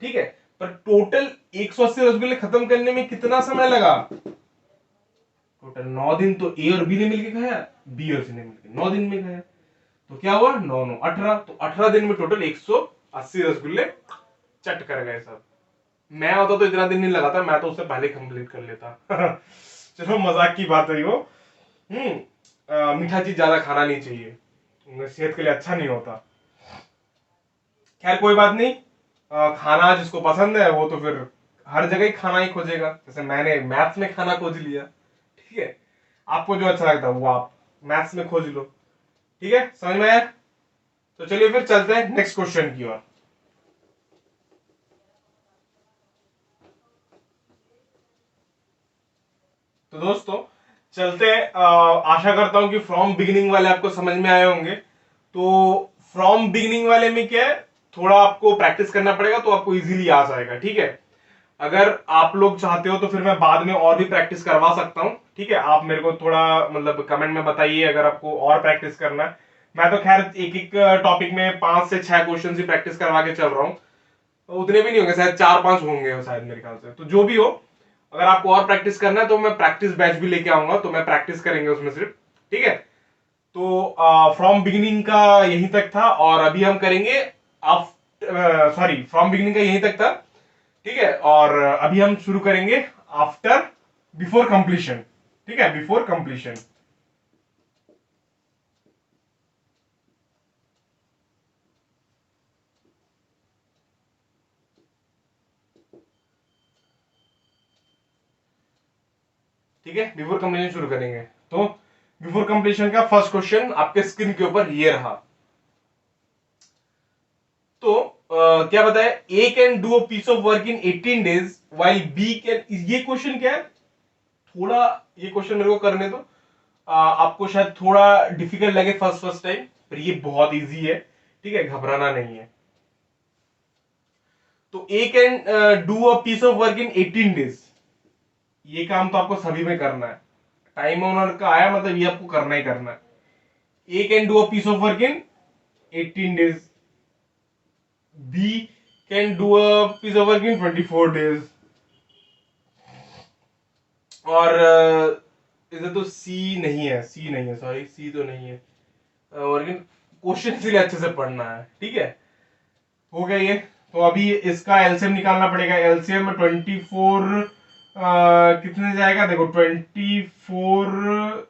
Speaker 1: ठीक है, पर टोटल 180 रसगुल्ले खत्म करने में कितना समय लगा? टोटल 9 दिन तो ए और बी ने मिलकर खाया, बी और सी ने मिलकर 9 दिन में खाया। तो क्या हुआ? 9 9 18, तो 18 दिन में टोटल 180 रसगुल्ले चट कर गए सब। मैं होता तो इतना दिन नहीं लगाता, मैं तो उससे पहले कंप्लीट कर लेता। चलो मजाक की बात है वो। मीठा चीज ज्यादा खाना नहीं चाहिए, सेहत के लिए अच्छा नहीं होता। खैर कोई बात नहीं, खाना जिसको पसंद है वो तो फिर हर जगह ही खाना ही खोजेगा। जैसे मैंने मैथ्स में खाना खोज लिया, ठीक है, आपको जो अच्छा लगता है वो आप मैथ्स में खोज लो। ठीक है, समझ में आया? तो चलिए फिर चलते हैं नेक्स्ट क्वेश्चन की ओर। तो दोस्तों चलते हैं, आशा करता हूं कि फ्रॉम बिगिनिंग वाले आपको समझ में आए होंगे। तो फ्रॉम बिगिनिंग वाले में क्या है, थोड़ा आपको प्रैक्टिस करना पड़ेगा तो आपको इजीली आ जाएगा। ठीक है, अगर आप लोग चाहते हो तो फिर मैं बाद में और भी प्रैक्टिस करवा सकता हूं। ठीक है, आप मेरे को थोड़ा मतलब कमेंट में बताइए अगर आपको और प्रैक्टिस करना है। मैं तो खैर एक एक टॉपिक में 5 से 6 क्वेश्चन ही प्रैक्टिस करवा के चल रहा हूँ, तो उतने भी नहीं होंगे, शायद 4 5 होंगे शायद मेरे ख्याल से। तो जो भी हो, अगर आपको और प्रैक्टिस करना है तो मैं प्रैक्टिस बैच भी लेके आऊंगा, तो मैं प्रैक्टिस करेंगे उसमें सिर्फ। ठीक है, तो फ्रॉम बिगिनिंग का यहीं तक था, और अभी हम करेंगे सॉरी, फ्रॉम बिगिनिंग का यहीं तक था। ठीक है, और अभी हम शुरू करेंगे आफ्टर बिफोर कंप्लीशन। ठीक है, बिफोर कंप्लीशन। ठीक है, बिफोर कंप्लीशन शुरू करेंगे। तो बिफोर कंप्लीशन का फर्स्ट क्वेश्चन आपके स्क्रीन के ऊपर ये रहा। तो क्या बताया? A can do a piece of work in 18 days while B can, ये क्वेश्चन क्या है, थोड़ा ये क्वेश्चन मेरे को करने दो। आपको शायद थोड़ा डिफिकल्ट लगे फर्स्ट फर्स्ट टाइम, पर ये बहुत इजी है। ठीक है, घबराना नहीं है। तो A can do a piece of work in 18 days, ये काम तो आपको सभी में करना है। टाइम ओनर का आया मतलब ये आपको करना ही करना है। A can do a piece of work in 18 days, B can do a piece of work in 24 days, और इधर तो सी नहीं है, सी नहीं है, सॉरी सी तो नहीं है। और क्वेश्चन इसलिए अच्छे से पढ़ना है। ठीक है, हो गया ये। तो अभी इसका एलसीएम निकालना पड़ेगा। एलसीएम में 24 कितने जाएगा? देखो 24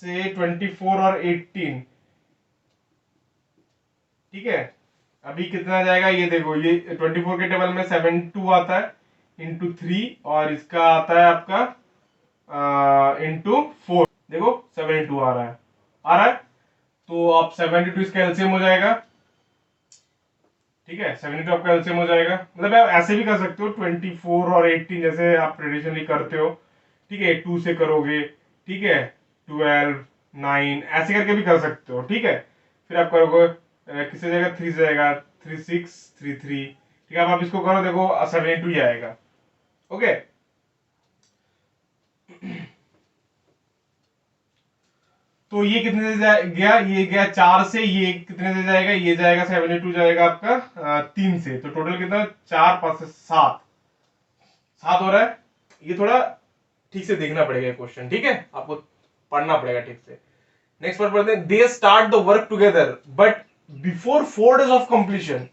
Speaker 1: से 24 और 18। ठीक है, अभी कितना जाएगा ये देखो, ये 24 के टेबल में 72 आता है इंटू 3, और इसका आता है आपका इंटू 4। देखो 72 आ रहा है, आ रहा है। तो अब 72 इसका एलसीएम हो जाएगा। ठीक है, 72 आपका एलसीएम हो जाएगा। मतलब आप ऐसे भी कर सकते हो 24 और 18 जैसे आप ट्रेडिशनली करते हो। ठीक है, 2 से करोगे, ठीक है, 12 9 ऐसे करके भी कर सकते हो। ठीक है, फिर आप करोगे किससे जाएगा? 3 से जाएगा, 3 6 3 3। ठीक है, अब आप इसको करो, देखो 72 ही आएगा। ओके, तो ये कितने से गया? ये गया 4 से, ये कितने से जाएगा? ये जाएगा 72 जाएगा आपका 3 से। तो टोटल कितना? 4 5 से 7, 7 हो रहा है। ये थोड़ा ठीक से देखना पड़ेगा क्वेश्चन। ठीक है, आपको पढ़ना पड़ेगा ठीक से। नेक्स्ट पर पढ़ते हैं। दे start the work together but before 4 days of completion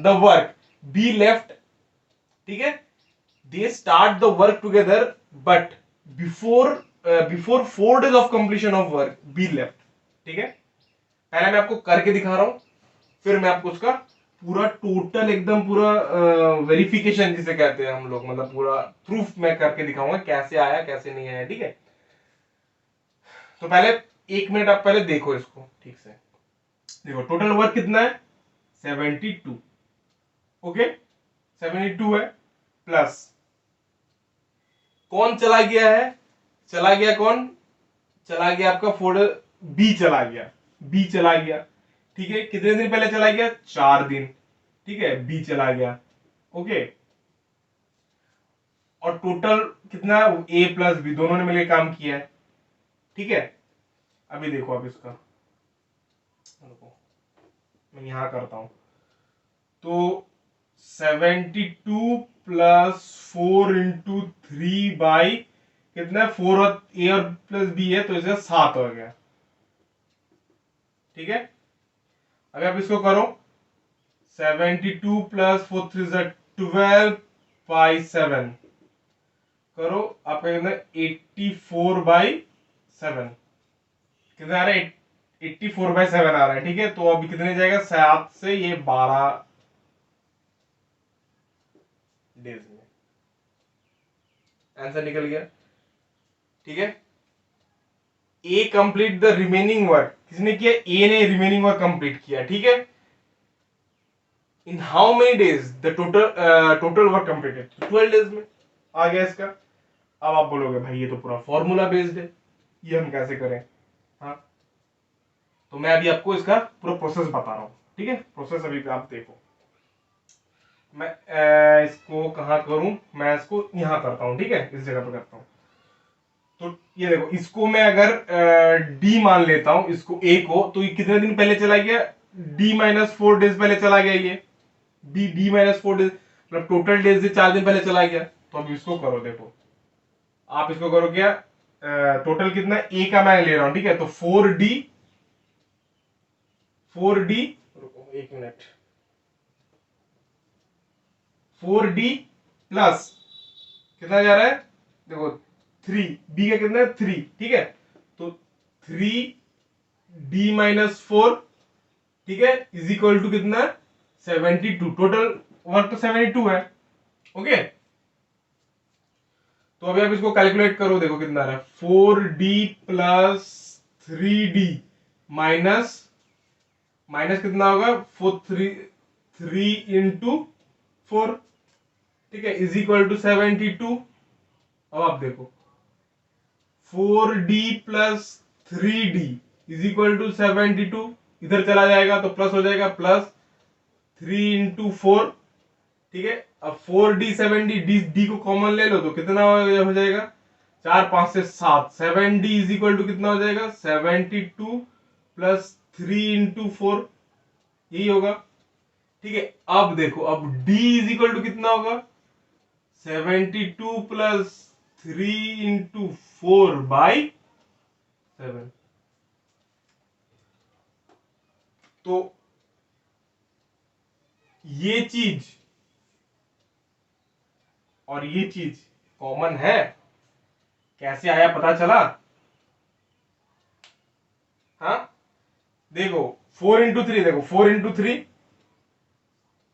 Speaker 1: the work be left. ठीक है, they start the work together but before before 4 days of completion of work be left. ठीक है, पहले मैं आपको करके दिखा रहा हूं, फिर मैं आपको उसका पूरा टोटल एकदम पूरा वेरिफिकेशन जिसे कहते हैं हम लोग, मतलब पूरा प्रूफ मैं करके दिखाऊंगा कैसे आया कैसे नहीं आया। ठीक है, तो पहले 1 मिनट आप पहले देखो इसको ठीक से। देखो टोटल वर्क कितना है? 72। ओके, 72 है, प्लस कौन चला गया है? चला गया कौन? चला गया आपका फोल्डर बी, चला गया बी, चला गया। ठीक है, कितने दिन पहले चला गया? 4 दिन। ठीक है, बी चला गया। ओके, और टोटल कितना? ए प्लस बी दोनों ने मिलकर काम किया है। ठीक है, अभी देखो, अब इसका मैं यहां करता हूं, तो 72 प्लस 4 × 3 कितना है? 4, और ए और प्लस बी है तो इसे 7 हो गया। ठीक है, अगर आप इसको करो 72 प्लस 4 3 12/7 करो, आपका कितना? 84/7 कितना आ रहा है? 84/7 आ रहा है। ठीक है, तो अभी कितने जाएगा? 7 से ये 12 डेज में आंसर निकल गया। ठीक है, ए कंप्लीट द रिमेनिंग वर्क, किसने किया? ए ने रिमेनिंग वर्क कंप्लीट किया। ठीक है, in how many days the total work completed? 12 days में आ गया इसका। अब आप बोलोगे भाई ये तो पूरा फॉर्मूला बेस्ड है, ये हम कैसे करें? हाँ, तो मैं अभी आपको इसका पूरा प्रोसेस बता रहा हूं। ठीक है, प्रोसेस अभी आप देखो। मैं इसको कहाँ करूं? मैं इसको यहां करता हूं। ठीक है, इस जगह पर करता हूं। तो ये देखो, इसको मैं अगर डी मान लेता हूं, इसको ए को, तो ये कितने दिन पहले चला गया? D-4 डेज पहले चला गया ये। D-4 डेज मतलब टोटल डेज से 4 दिन पहले चला गया। तो अब इसको करो, देखो आप इसको करो क्या? टोटल कितना? ए का मैं ले रहा हूं। ठीक है, तो 4D, रुको 1 मिनट, 4D प्लस कितना जा रहा है? देखो 3, बी का कितना है? 3। ठीक है, तो 3D-4, ठीक है, इज इक्वल टू कितना? 72। टोटल वर्क तो 72 है। ओके, तो अभी आप इसको कैलकुलेट करो, देखो कितना आ रहा है? 4D plus 3D minus minus कितना होगा? 3 × 4, ठीक है, इज इक्वल टू 72। अब आप देखो 4D plus 3D is equal to 72, इधर चला जाएगा तो प्लस हो जाएगा, प्लस 3 × 4। ठीक है, अब 4D 7D, डी को कॉमन ले लो तो कितना हो जाएगा? 4 5 से 7, 7D इज इक्वल टू कितना हो जाएगा? 72 प्लस 3 × 4, यही होगा। ठीक है, अब देखो, अब D इज इक्वल टू कितना होगा? 72 प्लस 3 × 4/7। तो ये चीज और ये चीज कॉमन है। कैसे आया पता चला? हाँ, देखो 4 × 3, देखो 4 × 3,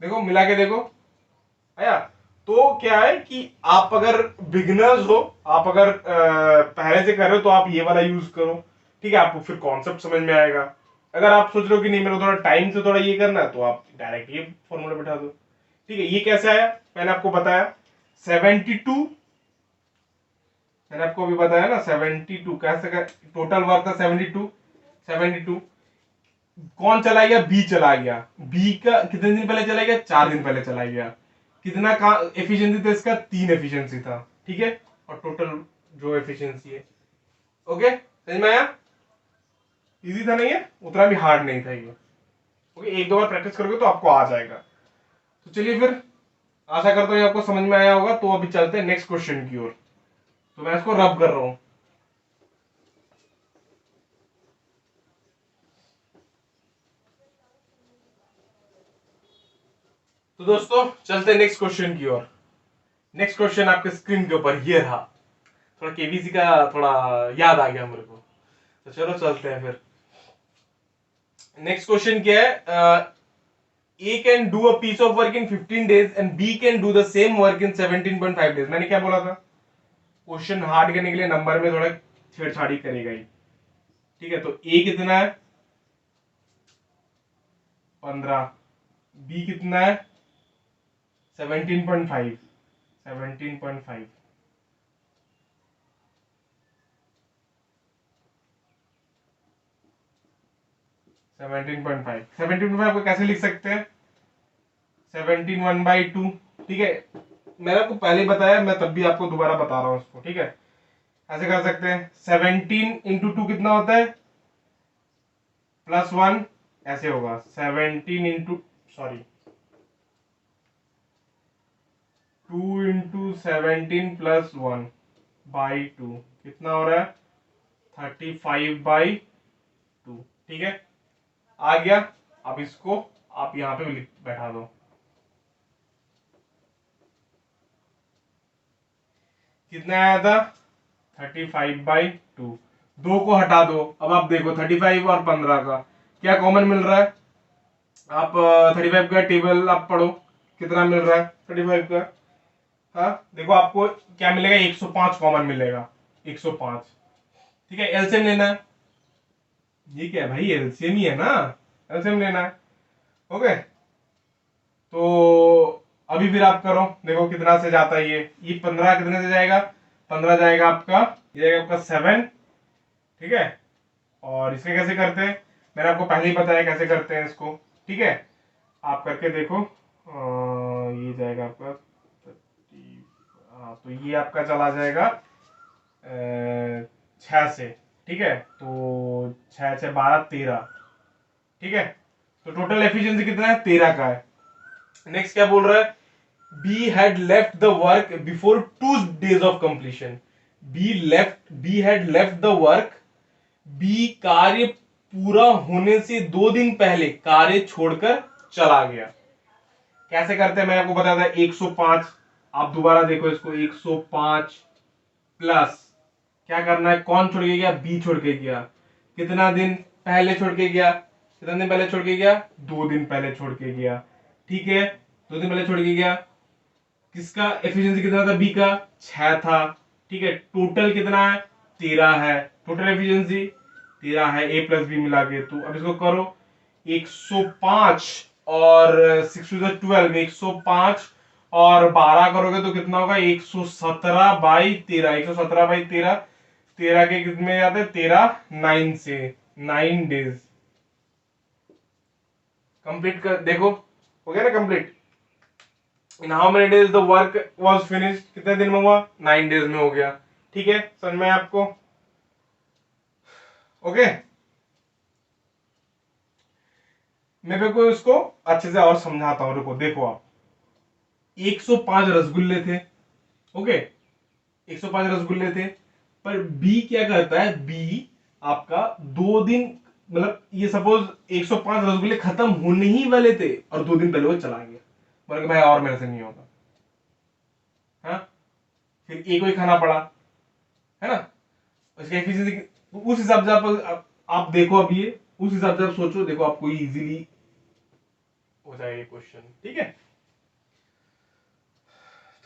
Speaker 1: देखो मिला के देखो आया। तो क्या है कि आप अगर बिगिनर्स हो, आप अगर पहले से कर रहे हो, तो आप ये वाला यूज करो। ठीक है, आपको फिर कॉन्सेप्ट समझ में आएगा। अगर आप सोच रहे हो कि नहीं मेरे को थोड़ा टाइम से थोड़ा ये करना है, तो आप डायरेक्ट ये फॉर्मूला बैठा दो। ठीक है, ये कैसे आया मैंने आपको बताया। 72, मैंने आपको अभी बताया ना 72 कैसे कर, टोटल वर्क था 72। 72 कौन चला गया? बी चला गया। बी का कितने दिन पहले चला गया? 4 दिन पहले चला गया। कितना का एफिशिएंसी था इसका? 3 एफिशिएंसी था। ठीक है, और टोटल जो एफिशिएंसी है। ओके, समझ में आया? इजी था नहीं है, उतना भी हार्ड नहीं था ये। ओके, एक दो बार प्रैक्टिस करोगे तो आपको आ जाएगा। तो चलिए फिर, आशा करता हूँ ये आपको समझ में आया होगा। तो अभी चलते हैं नेक्स्ट क्वेश्चन की ओर। तो मैं इसको रब कर रहा हूं। तो दोस्तों चलते हैं नेक्स्ट क्वेश्चन की ओर। नेक्स्ट क्वेश्चन आपके स्क्रीन के ऊपर ये रहा। थोड़ा केबीसी का थोड़ा याद आ गया मेरे को, तो चलो चलते हैं फिर। नेक्स्ट क्वेश्चन क्या है? A can do a piece of work in 15 days and B can do the same work in 17.5 days। मैंने क्या बोला था? क्वेश्चन हार्ड करने के लिए नंबर में थोड़ा छेड़छाड़ी करेगा ही। ठीक है, तो A कितना है? 15। B कितना है? 17.5। 17.5 17.5 17.5 17.5 को कैसे लिख सकते हैं? 17 1/2, ठीक है। मैंने आपको पहले ही बताया, मैं तब भी आपको दोबारा बता रहा हूँ इसको, ठीक है। ऐसे कर सकते हैं, 17 इंटू 2 कितना होता है? +1, ऐसे होगा 17 इंटू, सॉरी 2 इंटू 17 +1/2 कितना हो रहा है? 35/2, ठीक है। आ गया। अब इसको आप यहां पे बैठा दो। कितना आया था? 35/2। 2 को हटा दो। अब आप देखो 35 और 15 का क्या कॉमन मिल रहा है? आप 35 का टेबल आप पढ़ो, कितना मिल रहा है 35 का? हाँ देखो, आपको क्या मिलेगा? 105 कॉमन मिलेगा, 105, ठीक है। एलसीएम लेना है। ये क्या है भाई? एलसीएम ही है ना, एलसीएम लेना है। ओके, तो अभी फिर आप करो, देखो कितना से जाता है ये 15 कितने से जाएगा? 15 जाएगा आपका, ये जाएगा आपका 7, ठीक है। और इसके कैसे करते हैं? मैंने आपको पहले ही बताया कैसे करते हैं इसको, ठीक है। आप करके देखो। ये जाएगा आपका 30, हाँ तो ये आपका चला जाएगा 6 से, ठीक है। तो 6 से 12 13, ठीक है। तो टोटल एफिशिएंसी कितना है? 13 का है। नेक्स्ट क्या बोल रहा है? B had left the work before 2 days of completion. B had left the work, B कार्य पूरा होने से 2 दिन पहले कार्य छोड़कर चला गया। कैसे करते हैं? मैंने आपको बताया था 105। आप दोबारा देखो इसको, 105 प्लस क्या करना है? कौन छोड़ के गया? बी छोड़ के गया। कितना दिन पहले छोड़ के गया? कितना दिन पहले छोड़ के गया? 2 दिन पहले छोड़ के गया, ठीक है। 2 दिन पहले छोड़ के गया। किसका एफिशिएंसी कितना था? बी का 6 था, ठीक है। टोटल कितना है? 13 है। टोटल एफिशिएंसी 13 है, ए प्लस बी मिला के। तो अब इसको करो, 105 और 6 12, 105 और 12 करोगे तो कितना होगा? 117/13, 117/13, 13 के कितने जाते हैं? 13 9 से 9 डेज कंप्लीट कर देखो, हो गया ना complete? In how many days the work was finished? कितने दिन में हुआ? 9 डेज में हो गया, ठीक है। समझ में आपको? ओके, मैं मेरे को इसको अच्छे से और समझाता हूं, रुको। देखो आप, 105 रसगुल्ले थे, ओके, 105 रसगुल्ले थे। पर बी क्या करता है? बी आपका 2 दिन, मतलब ये सपोज 105 रसगुल्ले खत्म होने ही वाले थे और 2 दिन पहले वो चला गया, बोले भाई और मेरे से नहीं होगा। हाँ, फिर एक ही खाना पड़ा, है ना। उसकी एफिशिएंसी उस हिसाब से आप देखो, अब ये उस हिसाब से आप सोचो, देखो आपको इजीली हो जाएगा क्वेश्चन, ठीक है।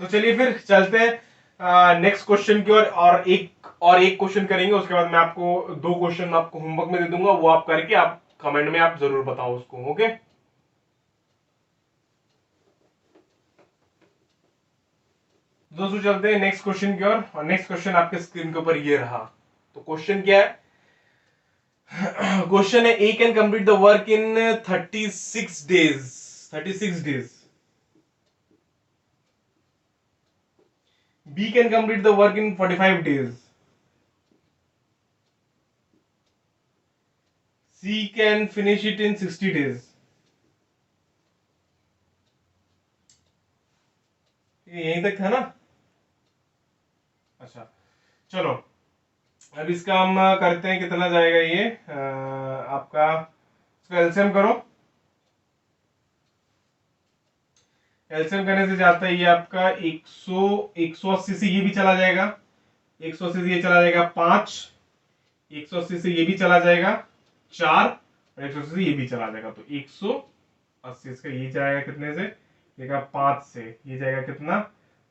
Speaker 1: तो चलिए फिर चलते हैं नेक्स्ट क्वेश्चन की ओर, और एक क्वेश्चन करेंगे। उसके बाद मैं आपको 2 क्वेश्चन आपको होमवर्क में दे दूंगा, वो आप करके आप कमेंट में आप जरूर बताओ उसको, ओके। दोस्तों चलते हैं नेक्स्ट क्वेश्चन की ओर, और नेक्स्ट क्वेश्चन आपके स्क्रीन के ऊपर ये रहा। तो क्वेश्चन क्या है? क्वेश्चन है, A can complete the work in 36 days. 36 days. B can complete the work in 45 days. C can finish it in 60 days. यहीं तक था ना? अच्छा, चलो अब इसका हम करते हैं, कितना जाएगा ये आपका, इसका एलसीएम करो। एलसीएम करने से जाता है ये आपका 180 से ये भी चला जाएगा, 180 से ये चला जाएगा 5, 180 से ये भी चला जाएगा 4, और 180 से ये भी चला जाएगा। तो 180 इसका ये जाएगा कितने से? ये 5 से ये जाएगा कितना?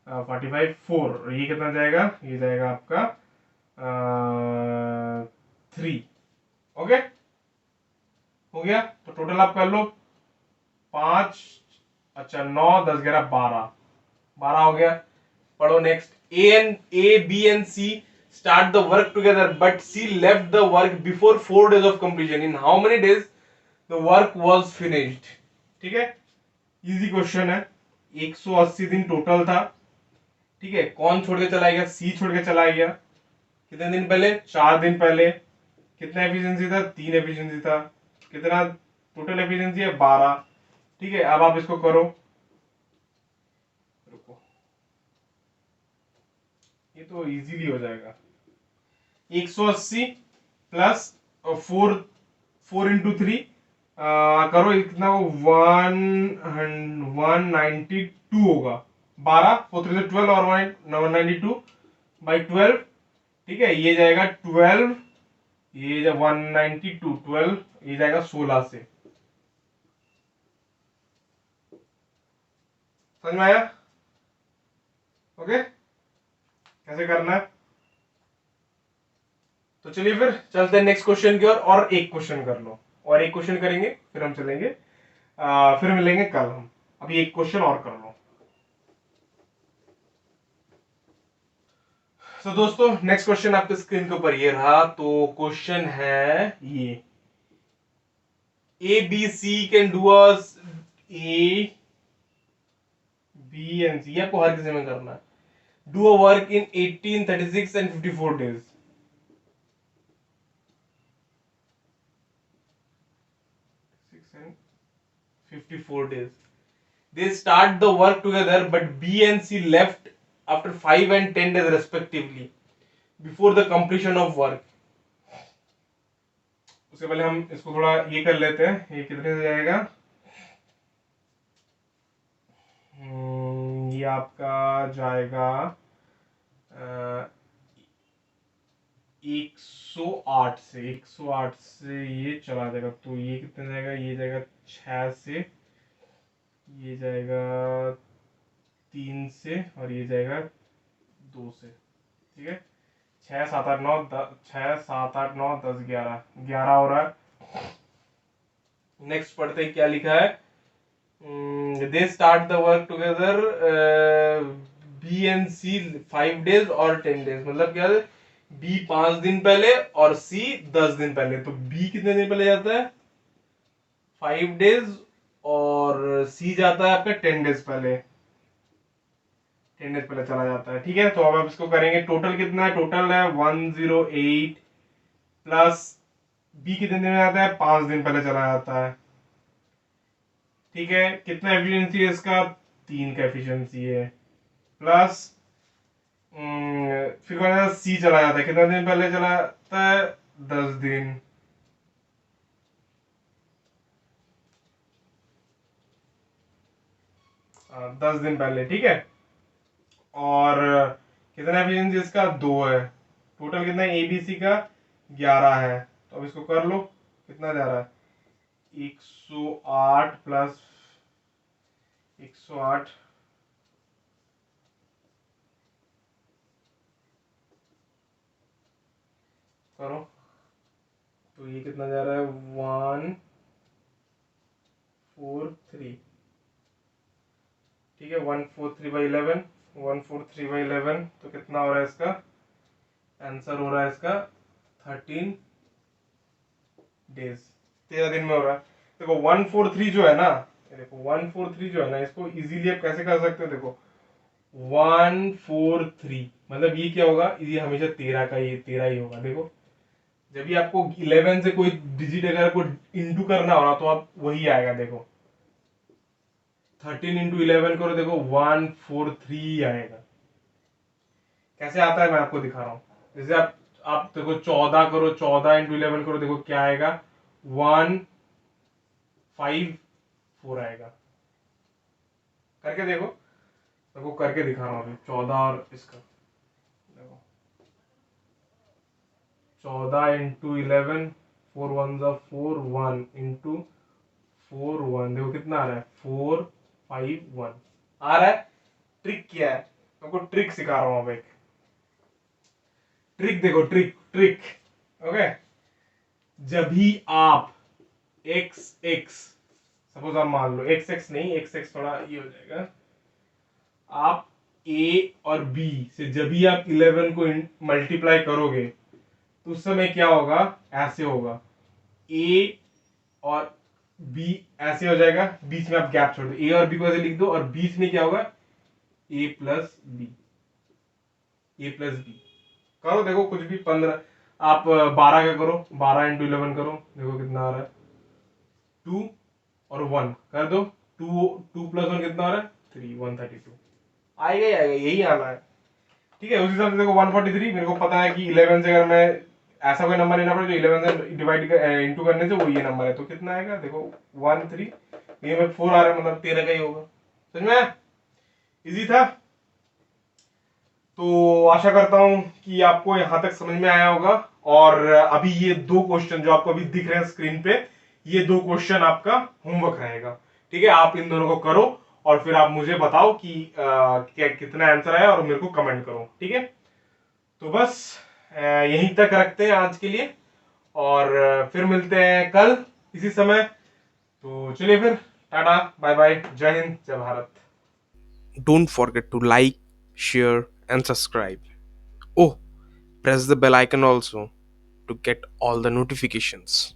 Speaker 1: 45 4, और ये कितना जाएगा? ये जाएगा आपका 3। ओके, हो गया। तो टोटल आप कर लो 5, अच्छा 9 10 11 12, 12 हो गया। पढ़ो next. A B and C start the work together but C left the work before 4 days of completion. In how many days the work was finished. ठीक है, इजी क्वेश्चन है। 180 दिन टोटल था। ठीक है, कौन छोड़ के चला गया? सी छोड़ के चला गया। कितने दिन पहले? 4 दिन पहले। कितना एफिशिएंसी था? 3 एफिशिएंसी था। कितना टोटल एफिशिएंसी है? 12। ठीक है, अब आप इसको करो। रुको, ये तो इजीली हो जाएगा। 180 प्लस 4 4 इंटू 3 करो, इतना 192 होगा। 12 4 3 12 और 192/12। ठीक है, ये जाएगा 12, ये 192 12, ये जाएगा 16 से। समझ में आया? ओके, कैसे करना है? तो चलिए फिर चलते हैं नेक्स्ट क्वेश्चन की ओर, और एक क्वेश्चन कर लो, और एक क्वेश्चन करेंगे, फिर हम चलेंगे, फिर मिलेंगे कल हम। अभी एक क्वेश्चन और कर लो। तो दोस्तों नेक्स्ट क्वेश्चन आपके स्क्रीन के ऊपर ये रहा। तो क्वेश्चन है ये, A B C can do us, A B and C, आपको हर किसी में करना है, do a work in 18 36 and 54 days. 54 days. They start the work together, but B and C left after 5 and 10 days respectively before the completion of work. उससे पहले हम इसको थोड़ा ये कर लेते हैं। ये कितने से जाएगा? ये आपका जाएगा 108 से। 108 से ये चला जाएगा, तो ये कितना जाएगा? ये जाएगा 6 से, ये जाएगा 3 से, और ये जाएगा 2 से। ठीक है, 6 7 8 9 6 7 8 9 10 11 11 हो रहा है। नेक्स्ट पढ़ते हैं क्या लिखा है। They start the work together, B and C 5 days और 10 डेज। मतलब क्या है? बी 5 दिन पहले और सी 10 दिन पहले। तो बी कितने दिन पहले जाता है? 5 डेज, और सी जाता है आपका 10 डेज पहले। 10 डेज पहले चला जाता है। ठीक है, तो अब आप इसको करेंगे। टोटल कितना है? टोटल है 108, प्लस बी कितने दिन में आता है? 5 दिन पहले चला जाता है। ठीक है, कितना एफिशिएंसी है इसका? 3 का एफिशिएंसी है, प्लस फिर सी चला जाता है। कितना दिन पहले चला जाता है? 10 दिन। हाँ, 10 दिन पहले। ठीक है, और कितना एफिशिएंसी इसका? 2 है। टोटल कितना है? एबीसी का 11 है। तो अब इसको कर लो, कितना जा रहा है? 108 प्लस 108, करो, तो ये कितना जा रहा है? 143। ठीक है, 143/11, 143/11, तो कितना हो रहा है इसका? आंसर हो रहा है इसका 13 डेज, 13 दिन में हो रहा है। देखो 143 जो है ना, देखो 143 जो है ना, इसको इजीली आप कैसे कर सकते हो? देखो 143 मतलब ये क्या होगा? ये हमेशा 13 का, ये 13 ही होगा। देखो जब भी आपको 11 से कोई डिजिट अगर को इंटू करना हो ना, तो आप वही आएगा। देखो 13 इंटू 11 करो, देखो 143 आएगा। कैसे आता है मैं आपको दिखा रहा हूं। जैसे आप देखो 14 करो, 14 इंटू 11 करो, देखो क्या आएगा? 154 आएगा। करके देखो, देखो करके दिखा रहा हूं अभी। 14 और इसका देखो, 14 इंटू 11, 4 1 4 1 इंटू 4 1, देखो कितना आ रहा है? 451 आ रहा है। ट्रिक क्या है? आपको ट्रिक सिखा रहा हूं अब। एक ट्रिक देखो, ट्रिक ट्रिक। ओके, जब भी आप एक्स एक्स, सपोज आप मान लो एक्स एक्स नहीं, एक्स एक्स थोड़ा ये हो जाएगा। आप ए और बी से जब भी आप 11 को मल्टीप्लाई करोगे, तो उस समय क्या होगा? ऐसे होगा, ए और बी ऐसे हो जाएगा, बीच में आप गैप छोड़ दो, ए और बी को ऐसे लिख दो और बीच में क्या होगा, ए प्लस बी, ए प्लस बी। करो देखो कुछ भी, 15 आप 12 का करो, 12 × 11 करो, देखो कितना आ रहा है, 2 और 1 कर दो, 2 2 + 1 कितना आ रहा है, 3, 132 आएगा ही आएगा, यही आना है। ठीक है, उस हिसाब से देखो 143, मेरे को पता है कि 11 से अगर मैं ऐसा कोई नंबर लेना पड़े जो 11 से डिवाइड इंटू करने से वो ये नंबर है, तो कितना आएगा देखो 13, ये में 4 आ रहा है, मतलब 13 का ही होगा। समझ में, इजी था। तो आशा करता हूं कि आपको यहां तक समझ में आया होगा। और अभी ये 2 क्वेश्चन जो आपको अभी दिख रहे हैं स्क्रीन पे, ये 2 क्वेश्चन आपका होमवर्क रहेगा। ठीक है, आप इन दोनों को करो और फिर आप मुझे बताओ कि क्या कितना आंसर आया और मेरे को कमेंट करो। ठीक है, तो बस यहीं तक रखते हैं आज के लिए, और फिर मिलते हैं कल इसी समय। तो चलिए फिर, टाटा बाय बाय, जय हिंद जय Bharat.
Speaker 2: Don't forget to like, share, and subscribe. Oh, press the bell icon also to get all the notifications.